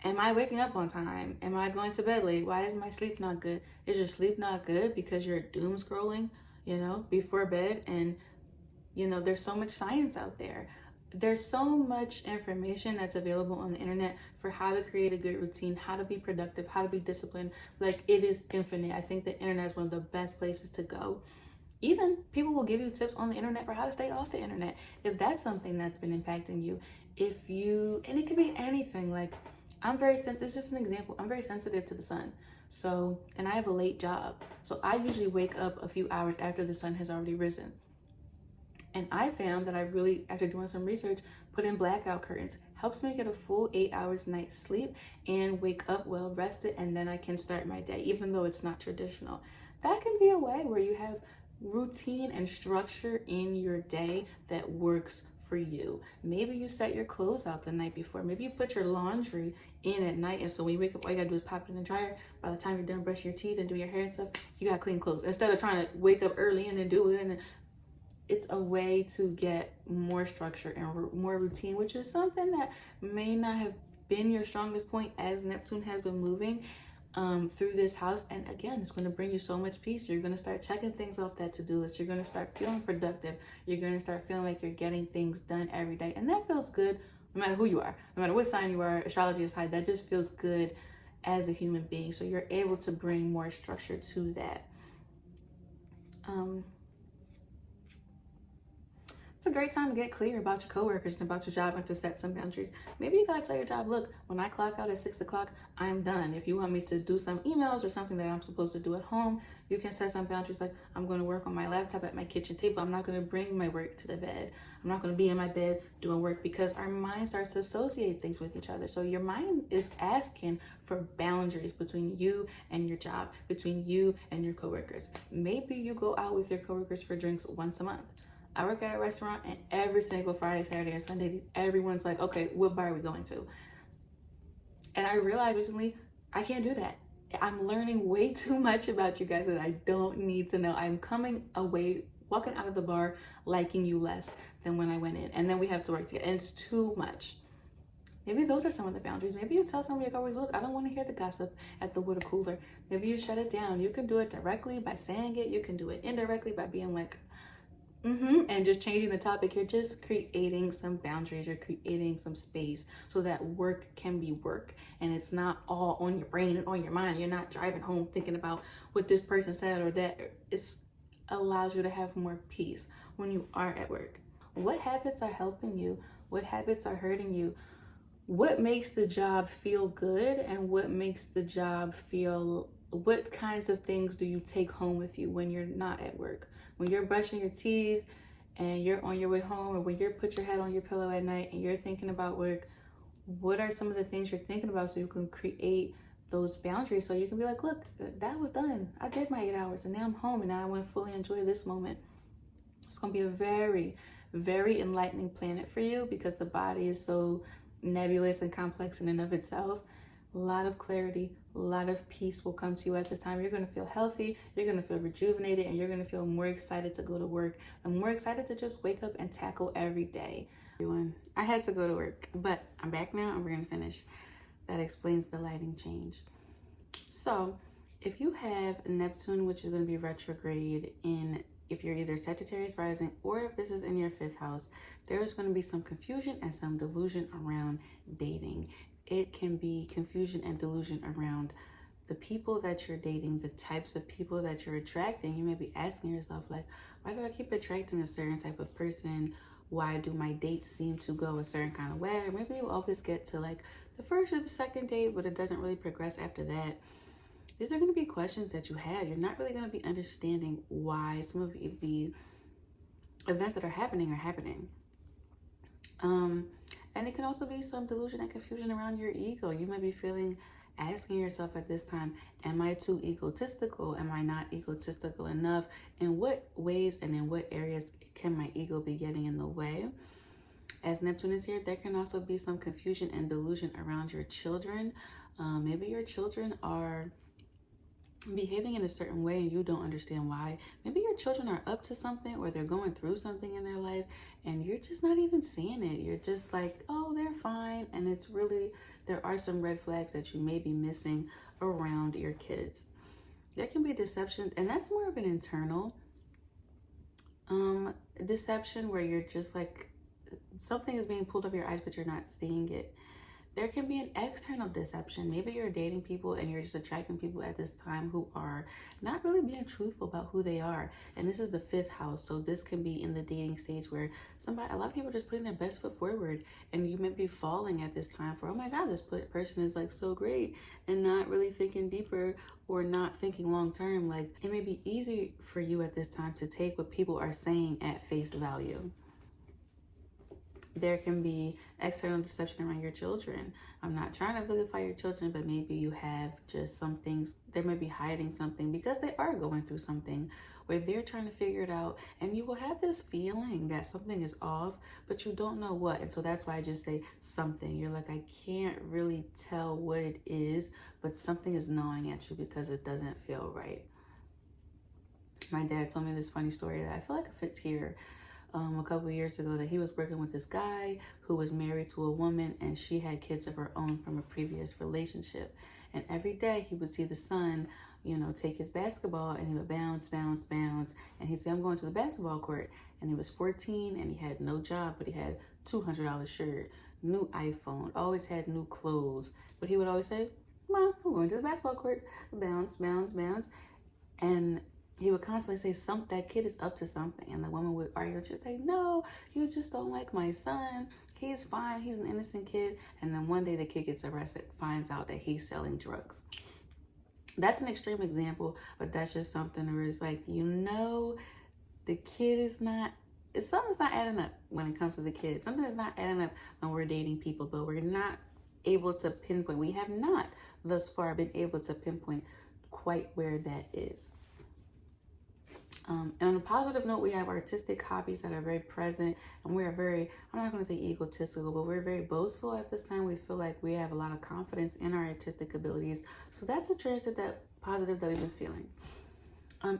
I waking up on time? Am I going to bed late? Why is my sleep not good? Is your sleep not good because you're doom scrolling, before bed? And there's so much science out there. There's so much information that's available on the internet for how to create a good routine, how to be productive, how to be disciplined. Like, it is infinite. I think the internet is one of the best places to go. Even people will give you tips on the internet for how to stay off the internet, if that's something that's been impacting you. And it could be anything. Like, it's just an example. I'm very sensitive to the sun. So, and I have a late job. So I usually wake up a few hours after the sun has already risen. And I found that I really, after doing some research, put in blackout curtains. Helps me get a full 8 hours night's sleep and wake up well rested, and then I can start my day, even though it's not traditional. That can be a way where you have routine and structure in your day that works for you. Maybe you set your clothes out the night before. Maybe you put your laundry in at night, and so when you wake up, all you gotta do is pop it in the dryer. By the time you're done brushing your teeth and do your hair and stuff, you got clean clothes. Instead of trying to wake up early and then do it, and then it's a way to get more structure and more routine, which is something that may not have been your strongest point as Neptune has been moving through this house. And again, it's going to bring you so much peace. You're going to start checking things off that to-do list. You're going to start feeling productive. You're going to start feeling like you're getting things done every day. And that feels good no matter who you are, no matter what sign you are. Astrology aside, that just feels good as a human being. So you're able to bring more structure to that. It's a great time to get clear about your coworkers and about your job and to set some boundaries. Maybe you gotta tell your job, look, when I clock out at 6 o'clock, I'm done. If you want me to do some emails or something that I'm supposed to do at home, you can set some boundaries, like, I'm gonna work on my laptop at my kitchen table. I'm not gonna bring my work to the bed. I'm not gonna be in my bed doing work, because our mind starts to associate things with each other. So your mind is asking for boundaries between you and your job, between you and your coworkers. Maybe you go out with your coworkers for drinks once a month. I work at a restaurant, and every single Friday, Saturday, and Sunday, everyone's like, okay, what bar are we going to? And I realized recently, I can't do that. I'm learning way too much about you guys that I don't need to know. I'm coming away, walking out of the bar, liking you less than when I went in. And then we have to work together, and it's too much. Maybe those are some of the boundaries. Maybe you tell somebody, like, always, look, I don't want to hear the gossip at the water cooler. Maybe you shut it down. You can do it directly by saying it. You can do it indirectly by being like, and just changing the topic. You're just creating some boundaries. You're creating some space so that work can be work, and it's not all on your brain and on your mind. You're not driving home thinking about what this person said or that. It allows you to have more peace when you are at work. What habits are helping you? What habits are hurting you? What makes the job feel good, and what makes the job feel, what kinds of things do you take home with you when you're not at work? When you're brushing your teeth and you're on your way home, or when you put your head on your pillow at night and you're thinking about work, what are some of the things you're thinking about so you can create those boundaries, so you can be like, look, that was done. I did my 8 hours and now I'm home, and now I want to fully enjoy this moment. It's going to be a very, very enlightening planet for you, because the body is so nebulous and complex in and of itself. A lot of clarity, a lot of peace will come to you at this time. You're going to feel healthy, you're going to feel rejuvenated, and you're going to feel more excited to go to work and more excited to just wake up and tackle every day. Everyone, I had to go to work, but I'm back now and we're going to finish. That explains the lighting change. So if you have Neptune, which is going to be retrograde in, if you're either Sagittarius rising or if this is in your 5th house, there's going to be some confusion and some delusion around dating. It can be confusion and delusion around the people that you're dating, the types of people that you're attracting. You may be asking yourself, like, why do I keep attracting a certain type of person? Why do my dates seem to go a certain kind of way? Or maybe you always get to like the first or the second date, but it doesn't really progress after that. These are going to be questions that you have. You're not really going to be understanding why some of the events that are happening are happening. And it can also be some delusion and confusion around your ego. You might be asking yourself at this time, am I too egotistical? Am I not egotistical enough? In what ways and in what areas can my ego be getting in the way? As Neptune is here, there can also be some confusion and delusion around your children. Maybe your children are behaving in a certain way and you don't understand why. Maybe your children are up to something, or they're going through something in their life and you're just not even seeing it. You're just like, oh, they're fine. And it's really, there are some red flags that you may be missing around your kids. There can be deception, and that's more of an internal deception, where you're just like, something is being pulled over your eyes but you're not seeing it. There can be an external deception. Maybe you're dating people and you're just attracting people at this time who are not really being truthful about who they are. And this is the 5th house. So this can be in the dating stage where a lot of people are just putting their best foot forward, and you may be falling at this time for, oh my God, this person is like so great, and not really thinking deeper or not thinking long term. Like, it may be easy for you at this time to take what people are saying at face value. There can be external deception around your children. I'm not trying to vilify your children, but maybe you have just some things, they may be hiding something because they are going through something where they're trying to figure it out. And you will have this feeling that something is off, but you don't know what. And so that's why I just say something. You're like, I can't really tell what it is, but something is gnawing at you because it doesn't feel right. My dad told me this funny story that I feel like it fits here. A couple of years ago, that he was working with this guy who was married to a woman, and she had kids of her own from a previous relationship. And every day he would see the son, take his basketball, and he would bounce, bounce, bounce. And he'd say, I'm going to the basketball court. And he was 14 and he had no job, but he had $200 shirt, new iPhone, always had new clothes. But he would always say, Mom, I'm going to the basketball court, bounce, bounce, bounce. And he would constantly say, that kid is up to something. And the woman would argue, she'd say, no, you just don't like my son. He's fine. He's an innocent kid. And then one day the kid gets arrested, finds out that he's selling drugs. That's an extreme example, but that's just something where it's like, the kid is not, something's not adding up when it comes to the kid. Something is not adding up when we're dating people, but we're not able to pinpoint. We have not thus far been able to pinpoint quite where that is. And on a positive note, we have artistic hobbies that are very present, and we are very, I'm not going to say egotistical, but we're very boastful at this time. We feel like we have a lot of confidence in our artistic abilities. So that's a transit that positive that we've been feeling.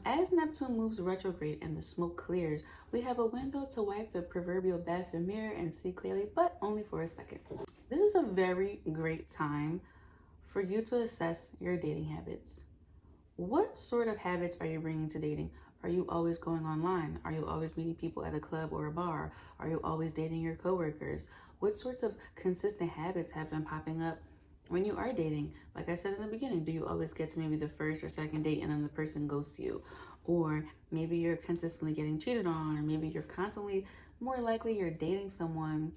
As Neptune moves retrograde and the smoke clears, we have a window to wipe the proverbial bathroom mirror and see clearly, but only for a second. This is a very great time for you to assess your dating habits. What sort of habits are you bringing to dating? Are you always going online? Are you always meeting people at a club or a bar? Are you always dating your coworkers? What sorts of consistent habits have been popping up when you are dating? Like I said in the beginning, do you always get to maybe the first or second date and then the person ghosts you? Or maybe you're consistently getting cheated on, or maybe you're constantly, more likely you're dating someone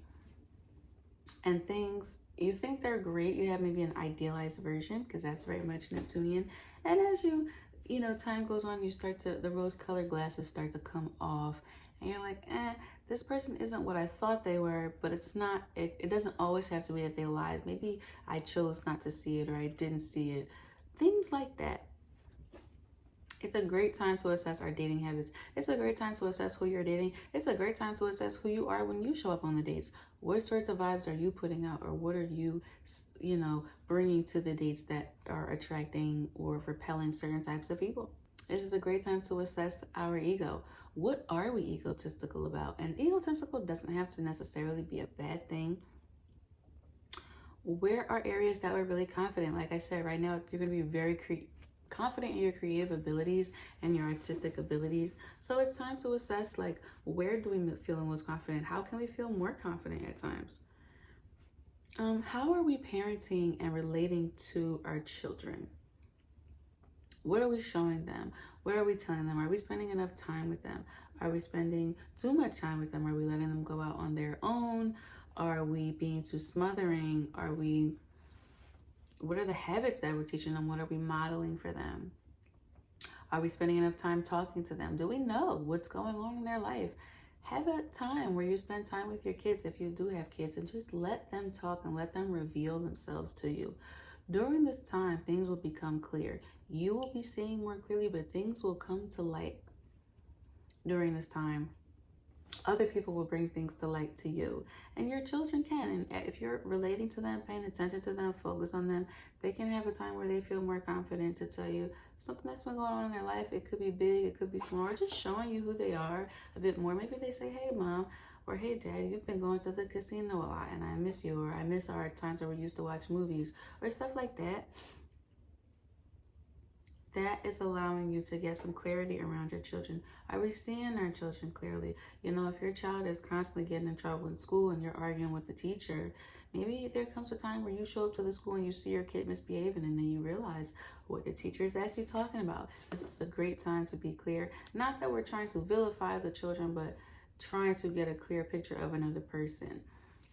and things, you think they're great. You have maybe an idealized version, because that's very much Neptunian. And as time goes on, the rose-colored glasses start to come off, and you're like, this person isn't what I thought they were, but it's not, it doesn't always have to be that they lied. Maybe I chose not to see it, or I didn't see it. Things like that. It's a great time to assess our dating habits. It's a great time to assess who you're dating. It's a great time to assess who you are when you show up on the dates. What sorts of vibes are you putting out, or what are you, bringing to the dates that are attracting or repelling certain types of people? This is a great time to assess our ego. What are we egotistical about? And egotistical doesn't have to necessarily be a bad thing. Where are areas that we're really confident? Like I said, right now, you're going to be very confident in your creative abilities and your artistic abilities. So it's time to assess, like, where do we feel the most confident? How can we feel more confident at times? How are we parenting and relating to our children? What are we showing them? What are we telling them? Are we spending enough time with them? Are we spending too much time with them? Are we letting them go out on their own? Are we being too smothering? What are the habits that we're teaching them? What are we modeling for them? Are we spending enough time talking to them? Do we know what's going on in their life? Have a time where you spend time with your kids, if you do have kids, and just let them talk and let them reveal themselves to you. During this time, things will become clear. You will be seeing more clearly, but things will come to light during this time. Other people will bring things to light to you, and your children can. And if you're relating to them, paying attention to them, focus on them, they can have a time where they feel more confident to tell you something that's been going on in their life. It could be big, it could be small, or just showing you who they are a bit more. Maybe they say, hey, Mom, or hey, Dad, you've been going to the casino a lot, and I miss you, or I miss our times where we used to watch movies, or stuff like that. That is allowing you to get some clarity around your children. Are we seeing our children clearly? If your child is constantly getting in trouble in school and you're arguing with the teacher, maybe there comes a time where you show up to the school and you see your kid misbehaving, and then you realize what the teacher is actually talking about. This is a great time to be clear. Not that we're trying to vilify the children, but trying to get a clear picture of another person.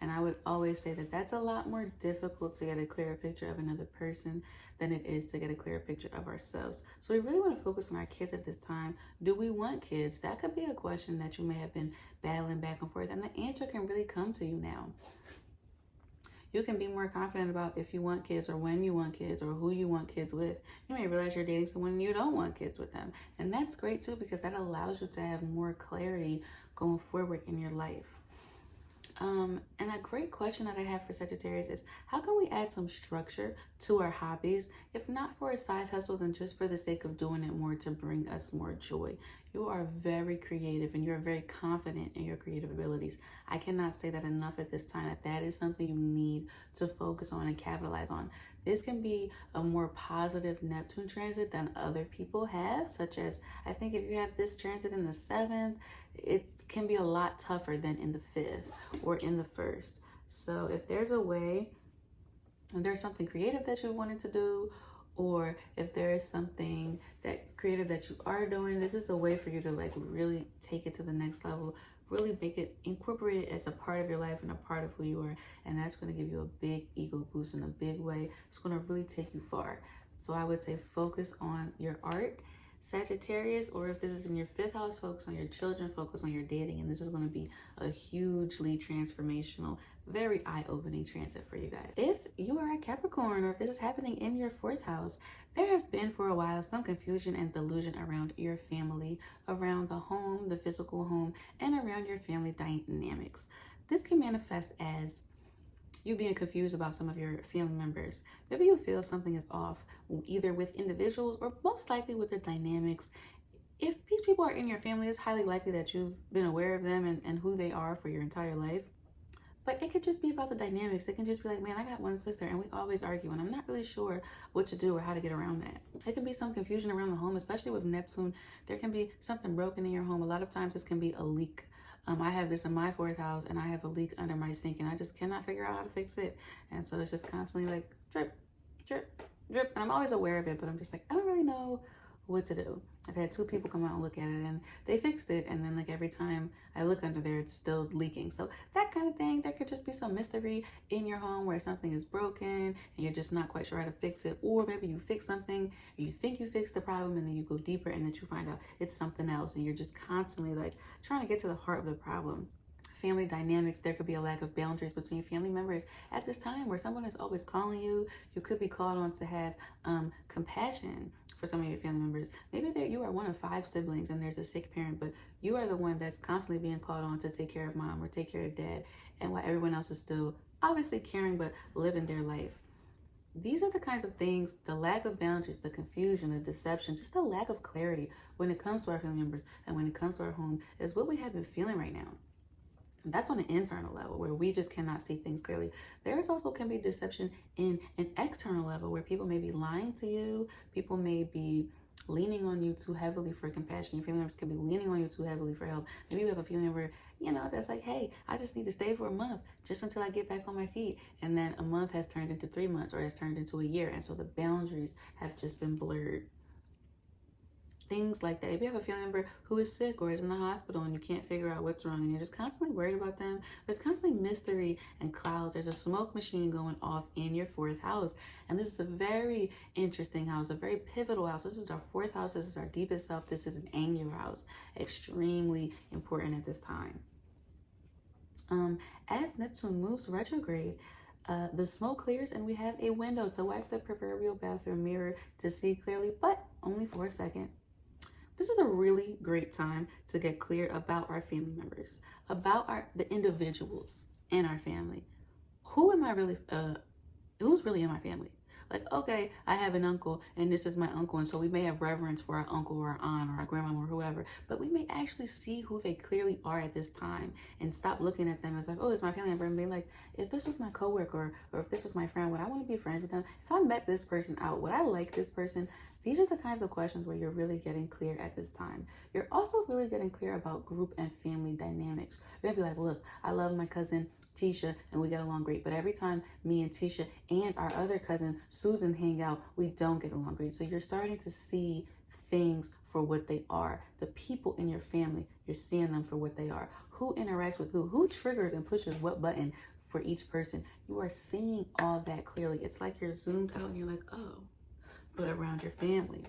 And I would always say that that's a lot more difficult to get a clearer picture of another person than it is to get a clearer picture of ourselves. So we really want to focus on our kids at this time. Do we want kids? That could be a question that you may have been battling back and forth, and the answer can really come to you now. You can be more confident about if you want kids, or when you want kids, or who you want kids with. You may realize you're dating someone and you don't want kids with them. And that's great too, because that allows you to have more clarity going forward in your life. And a great question that I have for Sagittarius is, how can we add some structure to our hobbies, if not for a side hustle, then just for the sake of doing it more to bring us more joy? You are very creative, and you're very confident in your creative abilities. I cannot say that enough at this time, that is something you need to focus on and capitalize on. This can be a more positive Neptune transit than other people have, such as, I think if you have this transit in the 7th, it can be a lot tougher than in the 5th or in the 1st. So if there's a way, and there's something creative that you wanted to do, or if there is something that creative that you are doing, this is a way for you to really take it to the next level, really make it, incorporate it as a part of your life and a part of who you are. And that's going to give you a big ego boost in a big way. It's going to really take you far. So I would say focus on your art, Sagittarius, or if this is in your 5th house, focus on your children, focus on your dating, and this is going to be a hugely transformational, very eye-opening transit for you guys. If you are a Capricorn, or if this is happening in your 4th house, there has been for a while some confusion and delusion around your family, around the home, the physical home, and around your family dynamics. This can manifest as you being confused about some of your family members. Maybe you feel something is off, either with individuals or most likely with the dynamics. If these people are in your family, it's highly likely that you've been aware of them and who they are for your entire life. But it could just be about the dynamics. It can just be like, man, I got one sister and we always argue and I'm not really sure what to do or how to get around that. It can be some confusion around the home, especially with Neptune. There can be something broken in your home. A lot of times this can be a leak. I have this in my 4th house and I have a leak under my sink and I just cannot figure out how to fix it. And so it's just constantly like drip, drip, drip. And I'm always aware of it, but I'm just like, I don't really know what to do. I've had 2 people come out and look at it and they fixed it. And then like every time I look under there, it's still leaking. So that kind of thing, there could just be some mystery in your home where something is broken and you're just not quite sure how to fix it. Or maybe you fix something, you think you fixed the problem and then you go deeper and then you find out it's something else. And you're just constantly like trying to get to the heart of the problem. Family dynamics, there could be a lack of boundaries between family members at this time where someone is always calling you. You could be called on to have compassion for some of your family members. Maybe you are one of 5 siblings and there's a sick parent, but you are the one that's constantly being called on to take care of mom or take care of dad, and while everyone else is still obviously caring but living their life. These are the kinds of things, the lack of boundaries, the confusion, the deception, just the lack of clarity when it comes to our family members and when it comes to our home is what we have been feeling right now. That's on an internal level where we just cannot see things clearly. There's also can be deception in an external level where people may be lying to you. People may be leaning on you too heavily for compassion. Your family members can be leaning on you too heavily for help. Maybe you have a family member, that's like, hey, I just need to stay for a month just until I get back on my feet. And then a month has turned into 3 months or has turned into a year. And so the boundaries have just been blurred. Things like that. If you have a family member who is sick or is in the hospital and you can't figure out what's wrong and you're just constantly worried about them, there's constantly mystery and clouds. There's a smoke machine going off in your 4th house. And this is a very interesting house, a very pivotal house. This is our 4th house. This is our deepest self. This is an angular house. Extremely important at this time. As Neptune moves retrograde, the smoke clears and we have a window to wipe the proverbial bathroom mirror to see clearly, but only for a second. This is a really great time to get clear about our family members, about the individuals in our family. Who am I really, who's really in my family? Like, okay, I have an uncle and this is my uncle. And so we may have reverence for our uncle or our aunt or our grandma or whoever, but we may actually see who they clearly are at this time and stop looking at them as like, oh, it's my family member, and be like, if this was my coworker or if this was my friend, would I want to be friends with them? If I met this person out, would I like this person? These are the kinds of questions where you're really getting clear at this time. You're also really getting clear about group and family dynamics. You're gonna be like, look, I love my cousin Tisha and we get along great, but every time me and Tisha and our other cousin Susan hang out, we don't get along great. So you're starting to see things for what they are. The people in your family, you're seeing them for what they are. Who interacts with who triggers and pushes what button for each person. You are seeing all that clearly. It's like you're zoomed out and you're like, oh, but around your family.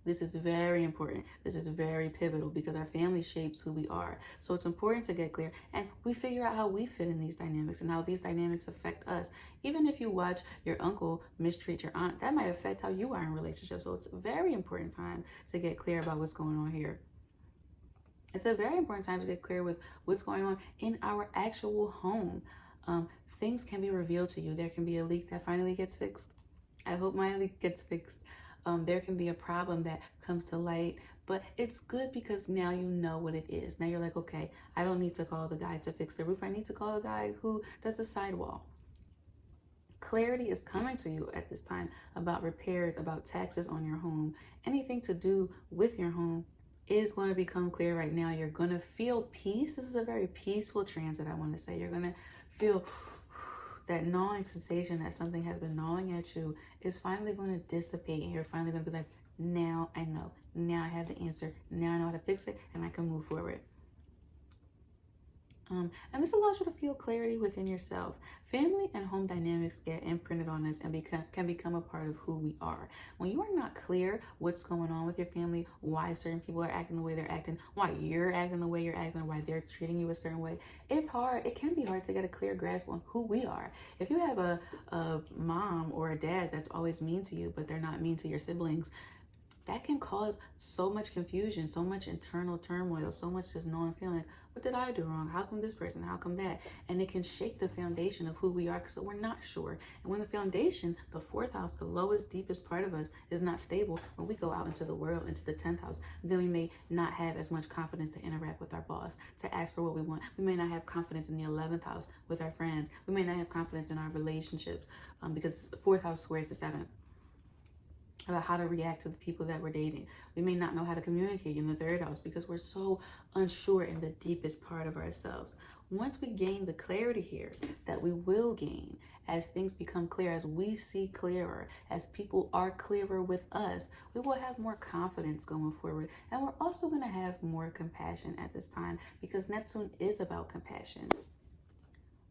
This is very important. This is very pivotal because our family shapes who we are. So it's important to get clear and we figure out how we fit in these dynamics and how these dynamics affect us. Even if you watch your uncle mistreat your aunt, that might affect how you are in relationships. So it's a very important time to get clear about what's going on here. It's a very important time to get clear with what's going on in our actual home. Things can be revealed to you. There can be a leak that finally gets fixed. I hope my leak gets fixed. There can be a problem that comes to light, but it's good because now you know what it is. Now you're like, okay, I don't need to call the guy to fix the roof. I need to call the guy who does the sidewall. Clarity is coming to you at this time about repairs, about taxes on your home. Anything to do with your home is going to become clear right now. You're going to feel peace. This is a very peaceful transit, I want to say. You're going to feel that gnawing sensation that something has been gnawing at you is finally going to dissipate, and you're finally going to be like, now I know. Now I have the answer. Now I know how to fix it, and I can move forward. And this allows you to feel clarity within yourself. Family and home dynamics get imprinted on us and can become a part of who we are. When you are not clear what's going on with your family, why certain people are acting the way they're acting, why you're acting the way you're acting, why they're treating you a certain way, it's hard. It can be hard to get a clear grasp on who we are. If you have a mom or a dad that's always mean to you, but they're not mean to your siblings, that can cause so much confusion, so much internal turmoil, so much just knowing feeling, what did I do wrong? How come this person? How come that? And it can shake the foundation of who we are, so we're not sure. And when the foundation, the fourth house, the lowest, deepest part of us, is not stable, when we go out into the world, into the 10th house, then we may not have as much confidence to interact with our boss, to ask for what we want. We may not have confidence in the 11th house with our friends. We may not have confidence in our relationships because the fourth house squares the seventh, about how to react to the people that we're dating. We may not know how to communicate in the third house because we're so unsure in the deepest part of ourselves. Once we gain the clarity here that we will gain as things become clear, as we see clearer, as people are clearer with us, we will have more confidence going forward. And we're also going to have more compassion at this time because Neptune is about compassion.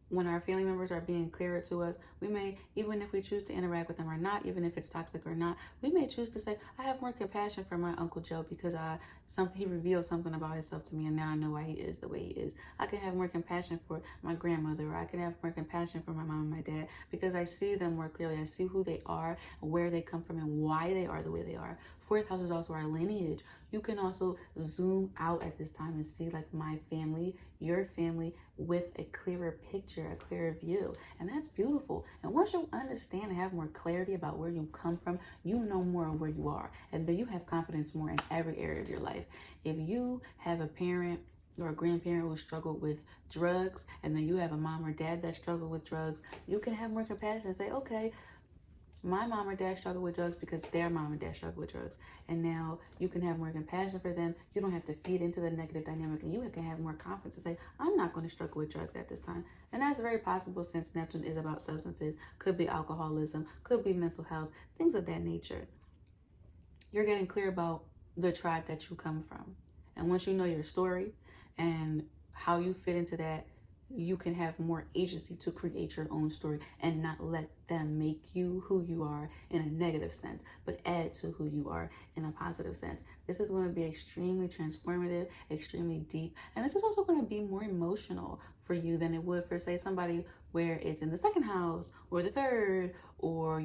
When our family members are being clearer to us, we may, even if we choose to interact with them or not, even if it's toxic or not, we may choose to say, I have more compassion for my Uncle Joe because he revealed something about himself to me and now I know why he is the way he is. I can have more compassion for my grandmother, or I can have more compassion for my mom and my dad because I see them more clearly. I see who they are, where they come from, and why they are the way they are. Fourth house is also our lineage. You can also zoom out at this time and see like my family, your family, with a clearer picture, a clearer view. And that's beautiful. And once you understand and have more clarity about where you come from, you know more of where you are. And then you have confidence more in every area of your life. If you have a parent or a grandparent who struggled with drugs, and then you have a mom or dad that struggled with drugs, you can have more compassion and say, okay, my mom or dad struggled with drugs because their mom and dad struggled with drugs. And now you can have more compassion for them. You don't have to feed into the negative dynamic, and you can have more confidence to say, I'm not going to struggle with drugs at this time. And that's very possible since Neptune is about substances, could be alcoholism, could be mental health, things of that nature. You're getting clear about the tribe that you come from. And once you know your story and how you fit into that, you can have more agency to create your own story and not let them make you who you are in a negative sense, but add to who you are in a positive sense. This is going to be extremely transformative, extremely deep, and this is also going to be more emotional for you than it would for, say, somebody where it's in the second house or the third or,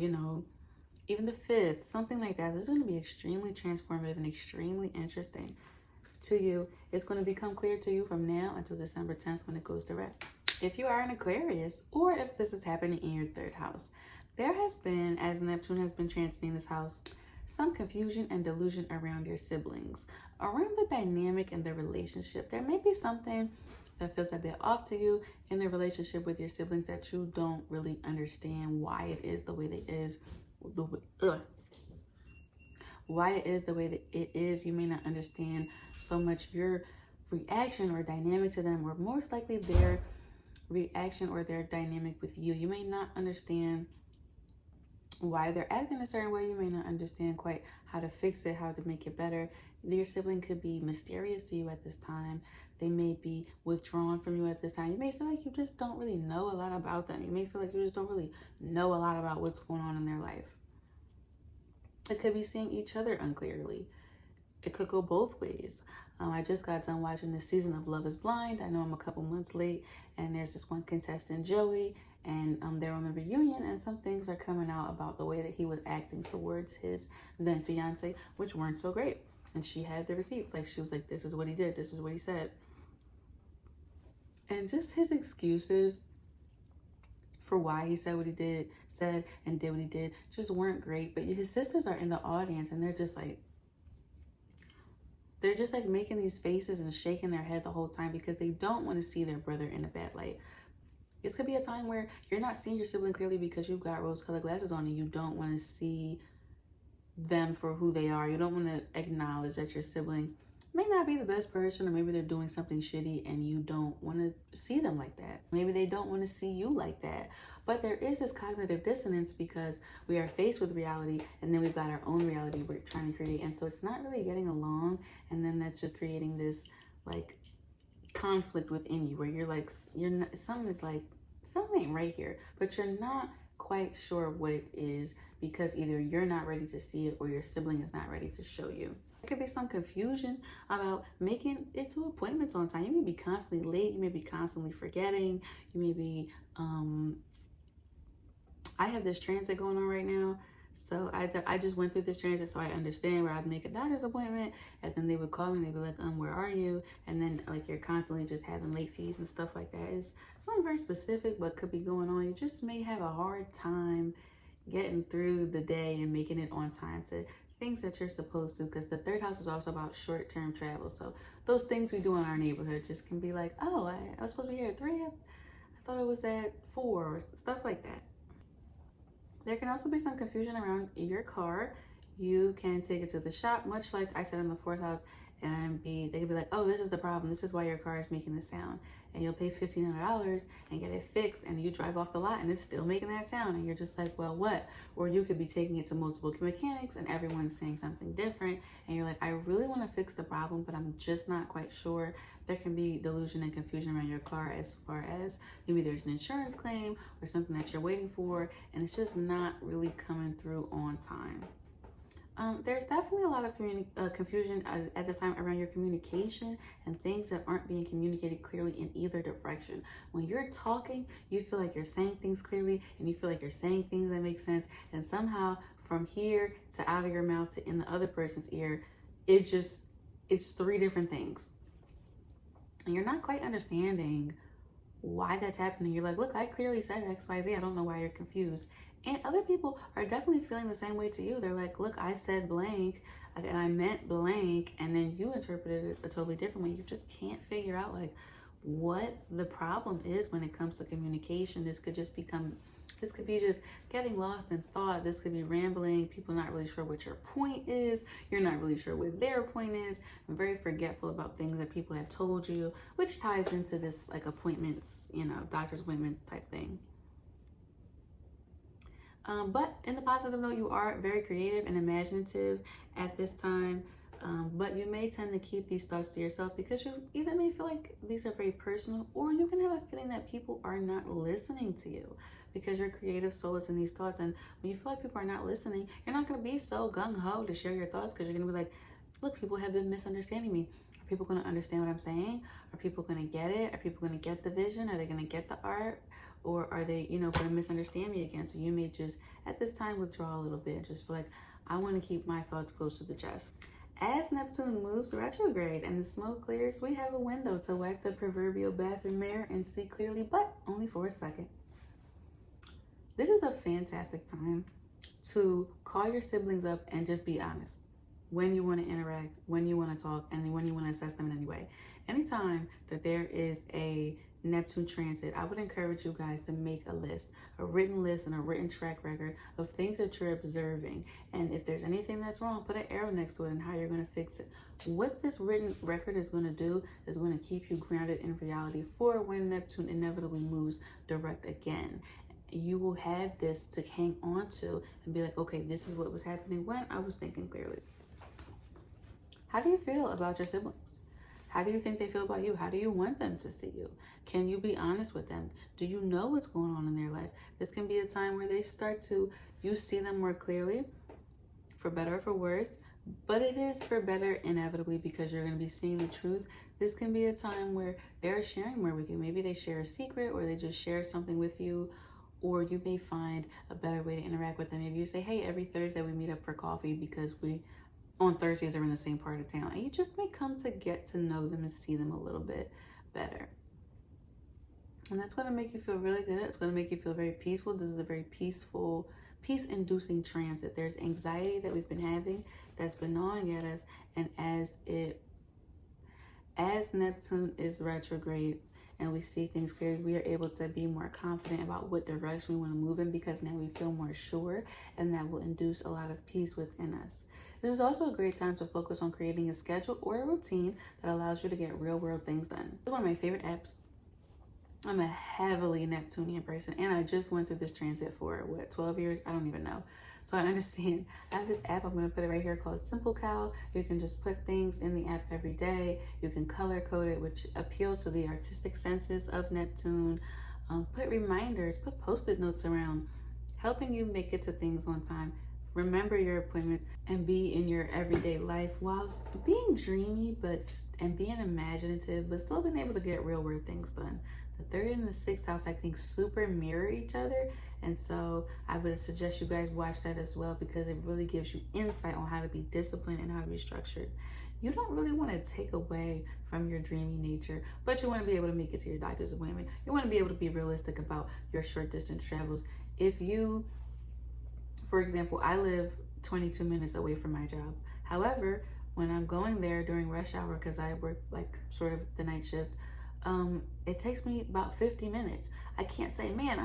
even the fifth, something like that. This is going to be extremely transformative and extremely interesting to you. It's going to become clear to you from now until December 10th when it goes direct. If you are an Aquarius, or if this is happening in your third house, there has been, as Neptune has been transiting this house, some confusion and delusion around your siblings, around the dynamic and the relationship. There may be something that feels a bit off to you in the relationship with your siblings that you don't really understand why it is the way that it is. Why it is the way that it is. You may not understand so much your reaction or dynamic to them, or most likely their reaction or their dynamic with you. You may not understand why they're acting a certain way. You may not understand quite how to fix it, how to make it better. Your sibling could be mysterious to you at this time. They may be withdrawn from you at this time. You may feel like you just don't really know a lot about them. You may feel like you just don't really know a lot about what's going on in their life. It could be seeing each other unclearly. It could go both ways. I just got done watching this season of Love is Blind. I know I'm a couple months late, and there's this one contestant, Joey, and they're on the reunion, and some things are coming out about the way that he was acting towards his then fiance, which weren't so great. And she had the receipts. Like, she was like, this is what he did, this is what he said. And just his excuses for why he said what he said and did what he did just weren't great. But his sisters are in the audience, and they're just like making these faces and shaking their head the whole time because they don't want to see their brother in a bad light. This could be a time where you're not seeing your sibling clearly because you've got rose-colored glasses on and you don't want to see them for who they are. You don't want to acknowledge that your sibling may not be the best person, or maybe they're doing something shitty and you don't want to see them like that. Maybe they don't want to see you like that. But there is this cognitive dissonance because we are faced with reality, and then we've got our own reality we're trying to create. And so it's not really getting along. And then that's just creating this like conflict within you where you're like, something ain't right here, but you're not quite sure what it is because either you're not ready to see it or your sibling is not ready to show you. There could be some confusion about making it to appointments on time. You may be constantly late, you may be constantly forgetting, you may be, I have this transit going on right now. So I just went through this transit, so I understand where I'd make a doctor's appointment and then they would call me and they'd be like, where are you? And then like you're constantly just having late fees and stuff like that. It's something very specific but could be going on. You just may have a hard time getting through the day and making it on time to things that you're supposed to, because the third house is also about short-term travel. So those things we do in our neighborhood just can be like, oh, I was supposed to be here at 3. I thought it was at 4, or stuff like that. There can also be some confusion around your car. You can take it to the shop, much like I said in the 4th house, and they could be like, oh, this is the problem. This is why your car is making this sound. And you'll pay $1,500 and get it fixed, and you drive off the lot and it's still making that sound. And you're just like, well, what? Or you could be taking it to multiple mechanics and everyone's saying something different. And you're like, I really want to fix the problem, but I'm just not quite sure. There can be delusion and confusion around your car as far as maybe there's an insurance claim or something that you're waiting for, and it's just not really coming through on time. There's definitely a lot of confusion at this time around your communication and things that aren't being communicated clearly in either direction. When you're talking, you feel like you're saying things clearly and you feel like you're saying things that make sense. And somehow from here to out of your mouth to in the other person's ear, it's 3 different things. And you're not quite understanding why that's happening. You're like, look, I clearly said X, Y, Z. I don't know why you're confused. And other people are definitely feeling the same way to you. They're like, look, I said blank and I meant blank, and then you interpreted it a totally different way. You just can't figure out like what the problem is when it comes to communication. This could be just getting lost in thought. This could be rambling. People not really sure what your point is. You're not really sure what their point is. I'm very forgetful about things that people have told you, which ties into this like appointments, doctor's appointments type thing. But in the positive note, you are very creative and imaginative at this time. But you may tend to keep these thoughts to yourself because you either may feel like these are very personal, or you can have a feeling that people are not listening to you because your creative soul is in these thoughts. And when you feel like people are not listening, you're not going to be so gung-ho to share your thoughts, because you're going to be like, look, people have been misunderstanding me. Are people going to understand what I'm saying? Are people going to get it? Are people going to get the vision? Are they going to get the art? Or are they, going to misunderstand me again? So you may just, at this time, withdraw a little bit and just feel like, I want to keep my thoughts close to the chest. As Neptune moves retrograde and the smoke clears, we have a window to wipe the proverbial bathroom mirror and see clearly, but only for a second. This is a fantastic time to call your siblings up and just be honest. When you want to interact, when you want to talk, and when you want to assess them in any way. Anytime that there is a Neptune transit, I would encourage you guys to make a written list and a written track record of things that you're observing. And if there's anything that's wrong, put an arrow next to it and how you're going to fix it. What this written record is going to do is going to keep you grounded in reality for when Neptune inevitably moves direct again. You will have this to hang on to and be like, okay, this is what was happening when I was thinking clearly. How do you feel about your siblings? How do you think they feel about you? How do you want them to see you? Can you be honest with them? Do you know what's going on in their life? This can be a time where you see them more clearly, for better or for worse, but it is for better inevitably because you're going to be seeing the truth. This can be a time where they're sharing more with you. Maybe they share a secret, or they just share something with you, or you may find a better way to interact with them. Maybe you say, hey, every Thursday we meet up for coffee because on Thursdays are in the same part of town, and you just may come to get to know them and see them a little bit better. And that's going to make you feel really good. It's going to make you feel very peaceful. This is a very peaceful, peace-inducing transit. There's anxiety that we've been having that's been gnawing at us, and as Neptune is retrograde and we see things clearly, we are able to be more confident about what direction we want to move in, because now we feel more sure, and that will induce a lot of peace within us. This is also a great time to focus on creating a schedule or a routine that allows you to get real world things done. This is one of my favorite apps. I'm a heavily Neptunian person, and I just went through this transit for 12 years? I don't even know. So I understand. I have this app, I'm going to put it right here, called Simple Cow. You can just put things in the app every day. You can color code it, which appeals to the artistic senses of Neptune. Put reminders, put post-it notes around, helping you make it to things on time. Remember your appointments and be in your everyday life whilst being dreamy and being imaginative, but still being able to get real world things done. The third and the sixth house, I think, super mirror each other. And so I would suggest you guys watch that as well, because it really gives you insight on how to be disciplined and how to be structured. You don't really want to take away from your dreamy nature, but you want to be able to make it to your doctor's appointment. You want to be able to be realistic about your short distance travels. If you, for example, I live 22 minutes away from my job. However, when I'm going there during rush hour, because I work like sort of the night shift, it takes me about 50 minutes. I can't say, man,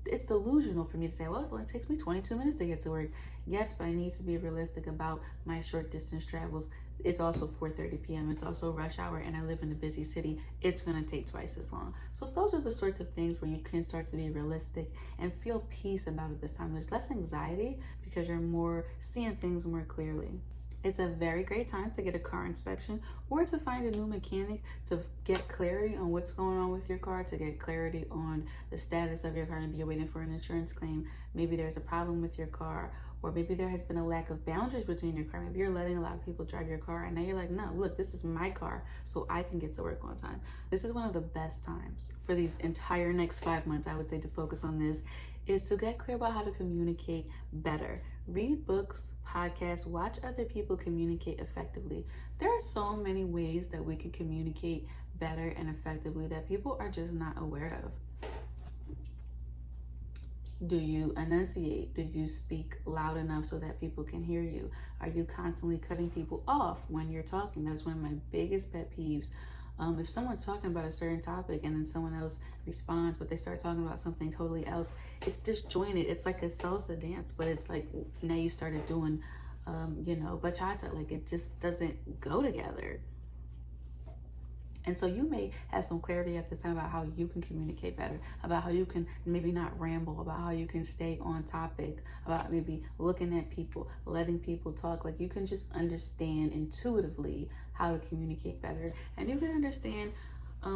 it's delusional for me to say, well, it only takes me 22 minutes to get to work. Yes, but I need to be realistic about my short distance travels. It's also 4:30 p.m. It's also rush hour, and I live in a busy city. It's going to take twice as long. So those are the sorts of things where you can start to be realistic and feel peace about it this time. There's less anxiety because you're more seeing things more clearly. It's a very great time to get a car inspection or to find a new mechanic to get clarity on what's going on with your car, to get clarity on the status of your car. Maybe you're waiting for an insurance claim. Maybe there's a problem with your car, or maybe there has been a lack of boundaries between your car. Maybe you're letting a lot of people drive your car, and now you're like, no, look, this is my car, so I can get to work on time. This is one of the best times for these entire next 5 months, I would say, to focus on this, is to get clear about how to communicate better. Read books, podcasts, watch other people communicate effectively. There are so many ways that we can communicate better and effectively that people are just not aware of. Do you enunciate? Do you speak loud enough so that people can hear you? Are you constantly cutting people off when you're talking? That's one of my biggest pet peeves. If someone's talking about a certain topic and then someone else responds, but they start talking about something totally else, it's disjointed. It's like a salsa dance, but it's like now you started doing, bachata. Like, it just doesn't go together. And so you may have some clarity at this time about how you can communicate better, about how you can maybe not ramble, about how you can stay on topic, about maybe looking at people, letting people talk. Like, you can just understand intuitively how to communicate better. And you can understand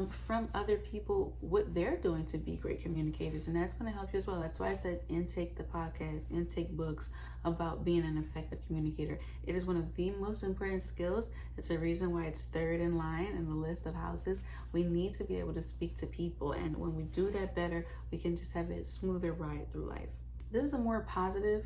from other people what they're doing to be great communicators, and that's going to help you as well. That's why I said intake the podcast, intake books about being an effective communicator. It is one of the most important skills. It's a reason why it's third in line in the list of houses. We need to be able to speak to people, and when we do that better, we can just have a smoother ride through life. This is a more positive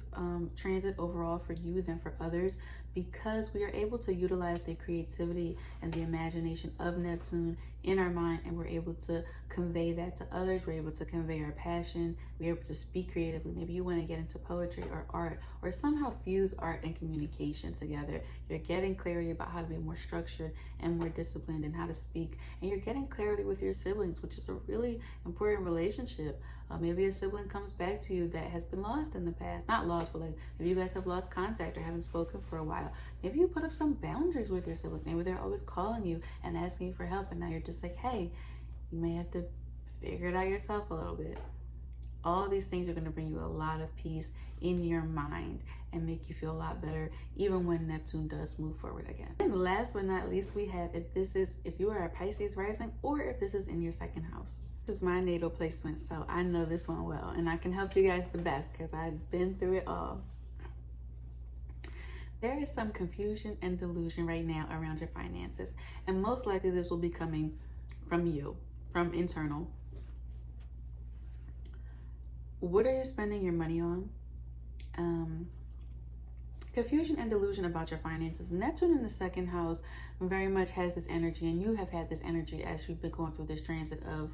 transit overall for you than for others, because we are able to utilize the creativity and the imagination of Neptune in our mind, and we're able to convey that to others. We're able to convey our passion. We're able to speak creatively. Maybe you want to get into poetry or art, or somehow fuse art and communication together. You're getting clarity about how to be more structured and more disciplined and how to speak, and you're getting clarity with your siblings, which is a really important relationship. Maybe a sibling comes back to you that has been lost in the past. Not lost, but like if you guys have lost contact or haven't spoken for a while, maybe you put up some boundaries with your sibling. Maybe they're always calling you and asking you for help, and now you're just like, hey, you may have to figure it out yourself a little bit. All these things are going to bring you a lot of peace in your mind and make you feel a lot better, even when Neptune does move forward again. And last but not least, we have if you are a Pisces rising, or if this is in your second house. This is my natal placement, so I know this one well, and I can help you guys the best because I've been through it all. There is some confusion and delusion right now around your finances, and most likely this will be coming from you, from internal. What are you spending your money on? Confusion and delusion about your finances. Neptune in the second house very much has this energy, and you have had this energy as you've been going through this transit of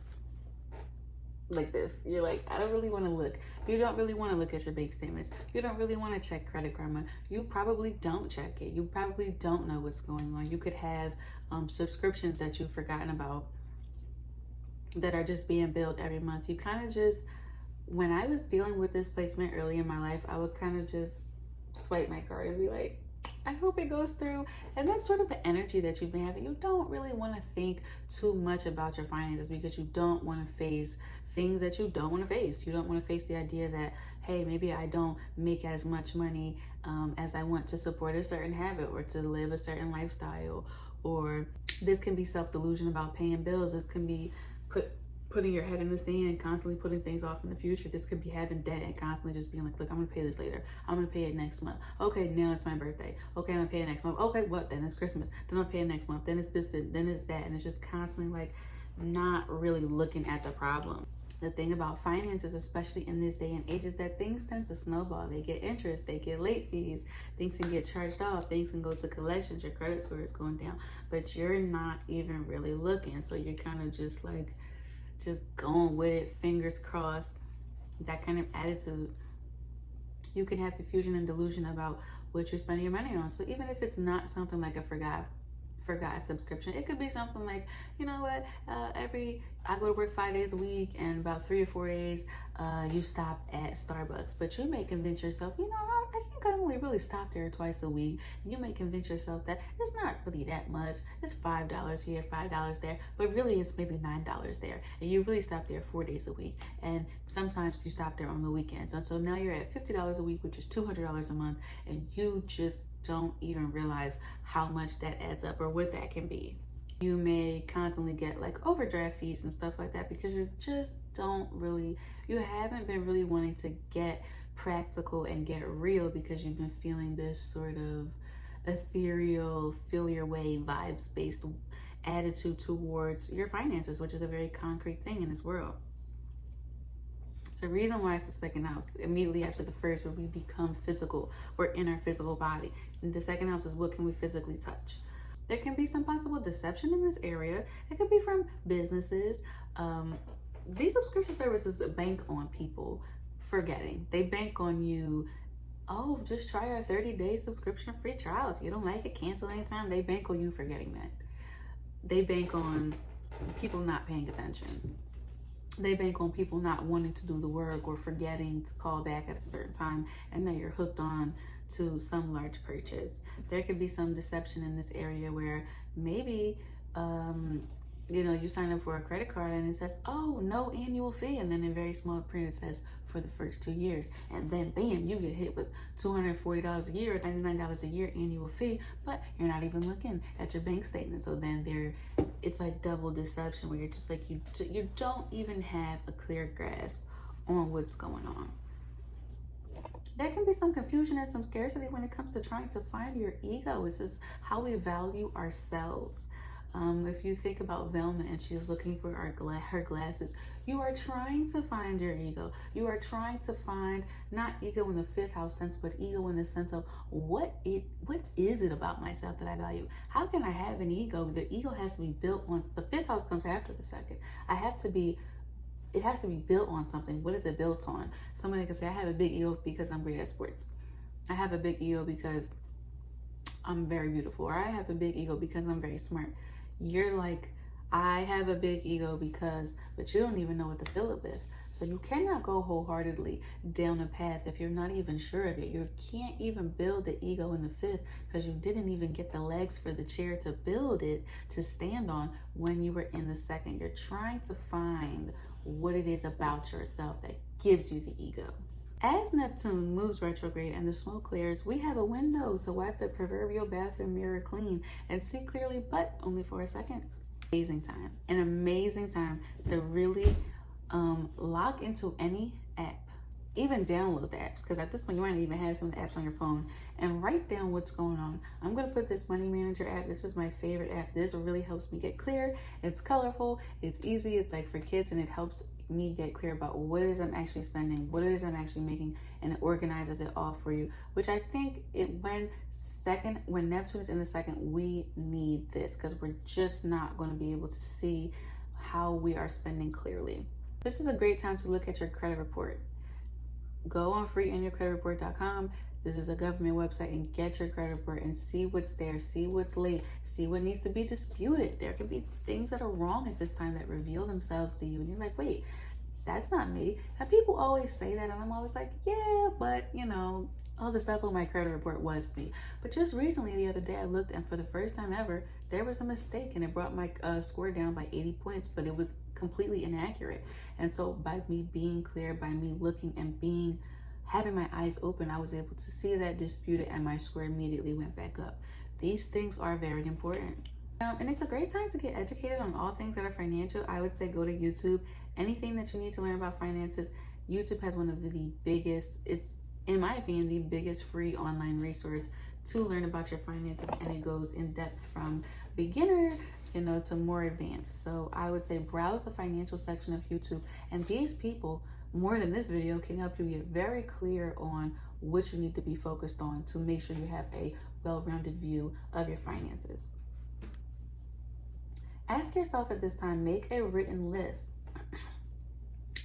like this. You're like, I don't really want to look. You don't really want to look at your bank statements. You don't really want to check Credit Karma. You probably don't check it. You probably don't know what's going on. You could have subscriptions that you've forgotten about that are just being billed every month. You kind of just, when I was dealing with this placement early in my life, I would kind of just swipe my card and be like, I hope it goes through. And that's sort of the energy that you've been having. You don't really want to think too much about your finances because you don't want to face things that you don't want to face. You don't want to face the idea that, hey, maybe I don't make as much money as I want to support a certain habit or to live a certain lifestyle. Or this can be self-delusion about paying bills. This can be putting your head in the sand, constantly putting things off in the future. This could be having debt and constantly just being like, look, I'm gonna pay this later. I'm gonna pay it next month. Okay, now it's my birthday. Okay, I'm gonna pay it next month. Okay, what? Then it's Christmas. Then I'll pay it next month. Then it's this, then it's that. And it's just constantly like not really looking at the problem. The thing about finances, especially in this day and age, is that things tend to snowball. They get interest, they get late fees, things can get charged off, things can go to collections, your credit score is going down, but you're not even really looking. So you're kind of just like, just going with it, fingers crossed, that kind of attitude. You can have confusion and delusion about what you're spending your money on. So even if it's not something like a forgot subscription, it could be something like, you know what, I go to work 5 days a week, and about 3 or 4 days you stop at Starbucks, but you may convince yourself, you know, I think I only really stop there twice a week. You may convince yourself that it's not really that much, it's $5 here, $5 there, but really it's maybe $9 there, and you really stop there 4 days a week, and sometimes you stop there on the weekends. And so now you're at $50 a week, which is $200 a month, and you just don't even realize how much that adds up or what that can be. You may constantly get like overdraft fees and stuff like that because you haven't been really wanting to get practical and get real, because you've been feeling this sort of ethereal, feel your way, vibes based attitude towards your finances, which is a very concrete thing in this world. It's the reason why it's the second house. Immediately after the first, where we become physical, we're in our physical body. And the second house is what can we physically touch. There can be some possible deception in this area. It could be from businesses. These subscription services bank on people forgetting. They bank on you, oh, just try our 30-day subscription free trial. If you don't like it, cancel anytime. They bank on you forgetting that. They bank on people not paying attention. They bank on people not wanting to do the work or forgetting to call back at a certain time, and now you're hooked on to some large purchase. There could be some deception in this area where maybe you sign up for a credit card and it says, oh, no annual fee, and then in very small print it says for the first 2 years, and then bam, you get hit with $240 a year or $99 a year annual fee, but you're not even looking at your bank statement. So then it's like double deception, where you're just like, you don't even have a clear grasp on what's going on. There can be some confusion and some scarcity when it comes to trying to find your ego. This is how we value ourselves. If you think about Velma and she's looking for her glasses, you are trying to find your ego. You are trying to find not ego in the fifth house sense, but ego in the sense of what is it about myself that I value? How can I have an ego? The ego has to be built on, the fifth house comes after the second. It has to be built on something. What is it built on? Somebody can say, I have a big ego because I'm great at sports. I have a big ego because I'm very beautiful. Or I have a big ego because I'm very smart. You're like, I have a big ego because, but you don't even know what to fill it with. So you cannot go wholeheartedly down a path if you're not even sure of it. You can't even build the ego in the fifth because you didn't even get the legs for the chair to build it, to stand on when you were in the second. You're trying to find what it is about yourself that gives you the ego. As Neptune moves retrograde and the smoke clears, we have a window to wipe the proverbial bathroom mirror clean and see clearly, but only for a second. An amazing time to really log into any app, even download the apps, because at this point you might even have some of the apps on your phone, and write down what's going on. I'm going to put this Money Manager app. This is my favorite app. This really helps me get clear. It's colorful, it's easy, it's like for kids, and it helps me get clear about what it is I'm actually spending, what it is I'm actually making, and it organizes it all for you, which I think when Neptune is in the second, we need this, because we're just not going to be able to see how we are spending clearly. This is a great time to look at your credit report. Go on freeandyourcreditreport.com. This is a government website, and get your credit report and see what's there, see what's late, see what needs to be disputed. There can be things that are wrong at this time that reveal themselves to you, and you're like, wait, that's not me. And people always say that, and I'm always like, yeah, but all the stuff on my credit report was me. But just recently, the other day, I looked, and for the first time ever, there was a mistake, and it brought my score down by 80 points, but it was completely inaccurate. And so by me being clear, by me looking and being having my eyes open, I was able to see that disputed and my score immediately went back up. These things are very important. And it's a great time to get educated on all things that are financial. I would say go to YouTube. Anything that you need to learn about finances, YouTube has one of the biggest, it's in my opinion, the biggest free online resource to learn about your finances, and it goes in depth from beginner, to more advanced. So I would say browse the financial section of YouTube, and these people, more than this video, can help you get very clear on what you need to be focused on to make sure you have a well-rounded view of your finances. Ask yourself at this time, make a written list.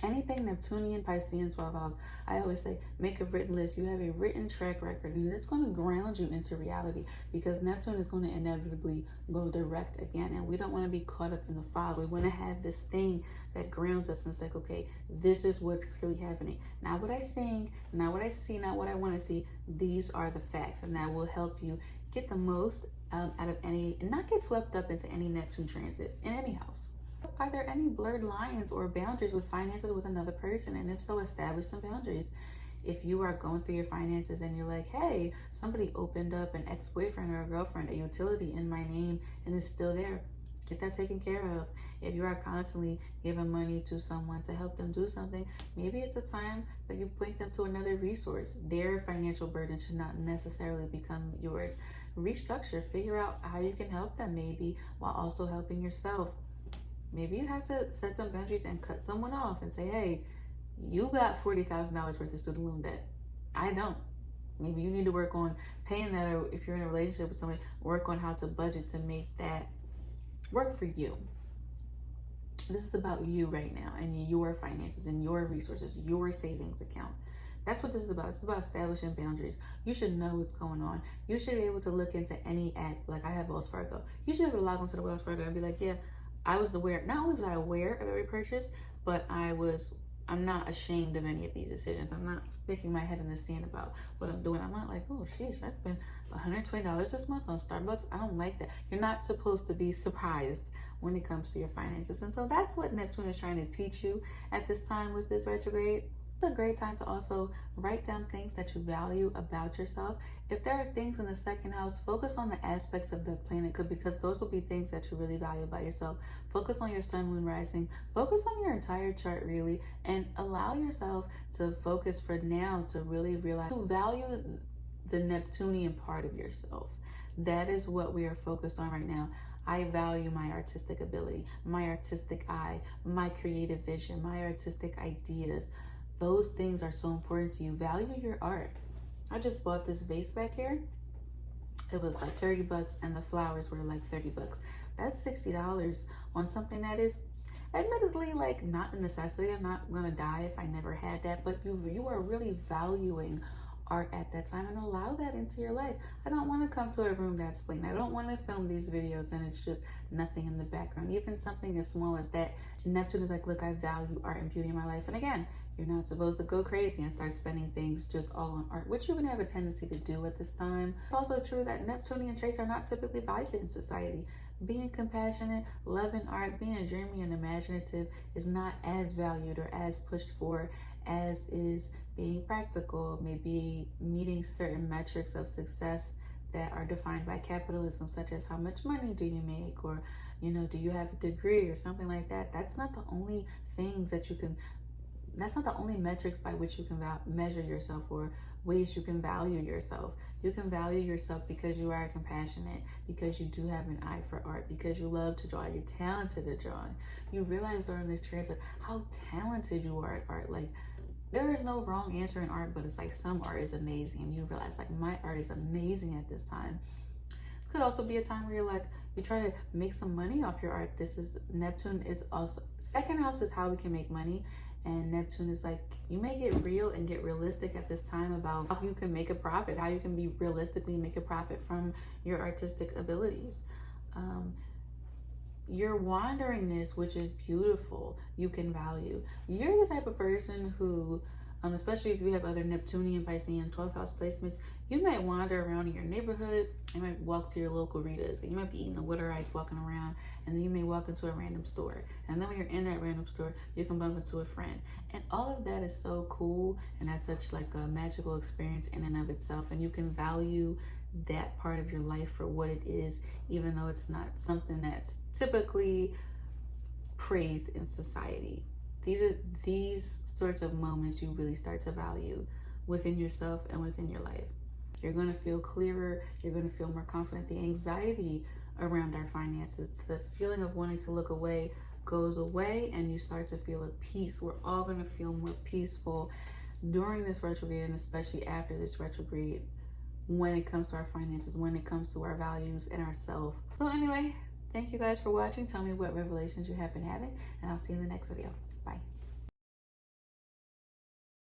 Anything Neptunian, Piscean, 12 house, I always say, make a written list. You have a written track record, and it's going to ground you into reality, because Neptune is going to inevitably go direct again, and we don't want to be caught up in the fog. We want to have this thing that grounds us and say, okay, this is what's clearly happening. Not what I think, not what I see, not what I want to see. These are the facts, and that will help you get the most out of any, and not get swept up into any Neptune transit in any house. Are there any blurred lines or boundaries with finances with another person? And if so, establish some boundaries. If you are going through your finances and you're like, hey, somebody opened up an ex-boyfriend or a girlfriend, a utility in my name, and it's still there, get that taken care of. If you are constantly giving money to someone to help them do something, maybe it's a time that you point them to another resource. Their financial burden should not necessarily become yours. Restructure, figure out how you can help them, maybe while also helping yourself. Maybe you have to set some boundaries and cut someone off and say, hey, you got $40,000 worth of student loan debt. I don't. Maybe you need to work on paying that, or if you're in a relationship with somebody, work on how to budget to make that work for you. This is about you right now and your finances and your resources, your savings account. That's what this is about. It's about establishing boundaries. You should know what's going on. You should be able to look into any app. Like I have Wells Fargo. You should be able to log onto the Wells Fargo and be like, yeah, I was aware, not only was I aware of every purchase, but I'm not ashamed of any of these decisions. I'm not sticking my head in the sand about what I'm doing. I'm not like, oh, sheesh, I spent $120 this month on Starbucks. I don't like that. You're not supposed to be surprised when it comes to your finances. And so that's what Neptune is trying to teach you at this time with this retrograde. It's a great time to also write down things that you value about yourself. If there are things in the second house, focus on the aspects of the planet, because those will be things that you really value about yourself. Focus on your sun, moon, rising. Focus on your entire chart, really, and allow yourself to focus for now to really realize, to value the Neptunian part of yourself. That is what we are focused on right now. I value my artistic ability, my artistic eye, my creative vision, my artistic ideas. Those things are so important to you. Value your art. I just bought this vase back here. It was like 30 bucks and the flowers were like 30 bucks. That's $60 on something that is admittedly like not a necessity. I'm not gonna die if I never had that, but you are really valuing art at that time, and allow that into your life. I don't want to come to a room that's plain. I don't want to film these videos and it's just nothing in the background. Even something as small as that. Neptune is like, look, I value art and beauty in my life. And again, you're not supposed to go crazy and start spending things just all on art, which you can have a tendency to do at this time. It's also true that Neptunian traits are not typically valued in society. Being compassionate, loving art, being dreamy and imaginative is not as valued or as pushed for as is being practical, maybe meeting certain metrics of success that are defined by capitalism, such as how much money do you make, or do you have a degree or something like that. That's not the only things that you can, that's not the only metrics by which you can measure yourself, or ways you can value yourself. You can value yourself because you are compassionate, because you do have an eye for art, because you love to draw, you're talented at drawing. You realize during this transit how talented you are at art. Like, there is no wrong answer in art, but it's like some art is amazing, and you realize like my art is amazing at this time. It could also be a time where you're like, you try to make some money off your art. This is, Neptune is also, second house is how we can make money. And Neptune is like, you may get real and get realistic at this time about how you can make a profit, how you can be realistically make a profit from your artistic abilities. Your wanderingness, which is beautiful, you can value. You're the type of person who, especially if you have other Neptunian, Piscean, 12th house placements, You might wander around in your neighborhood. You might walk to your local Rita's, and you might be eating a water ice walking around, and then you may walk into a random store. And then when you're in that random store, you can bump into a friend. And all of that is so cool, and that's such like a magical experience in and of itself. And you can value that part of your life for what it is, even though it's not something that's typically praised in society. These sorts of moments you really start to value within yourself and within your life. You're going to feel clearer. You're going to feel more confident. The anxiety around our finances, the feeling of wanting to look away goes away, and you start to feel at peace. We're all going to feel more peaceful during this retrograde, and especially after this retrograde, when it comes to our finances, when it comes to our values and ourselves. So anyway, thank you guys for watching. Tell me what revelations you have been having, and I'll see you in the next video. Bye.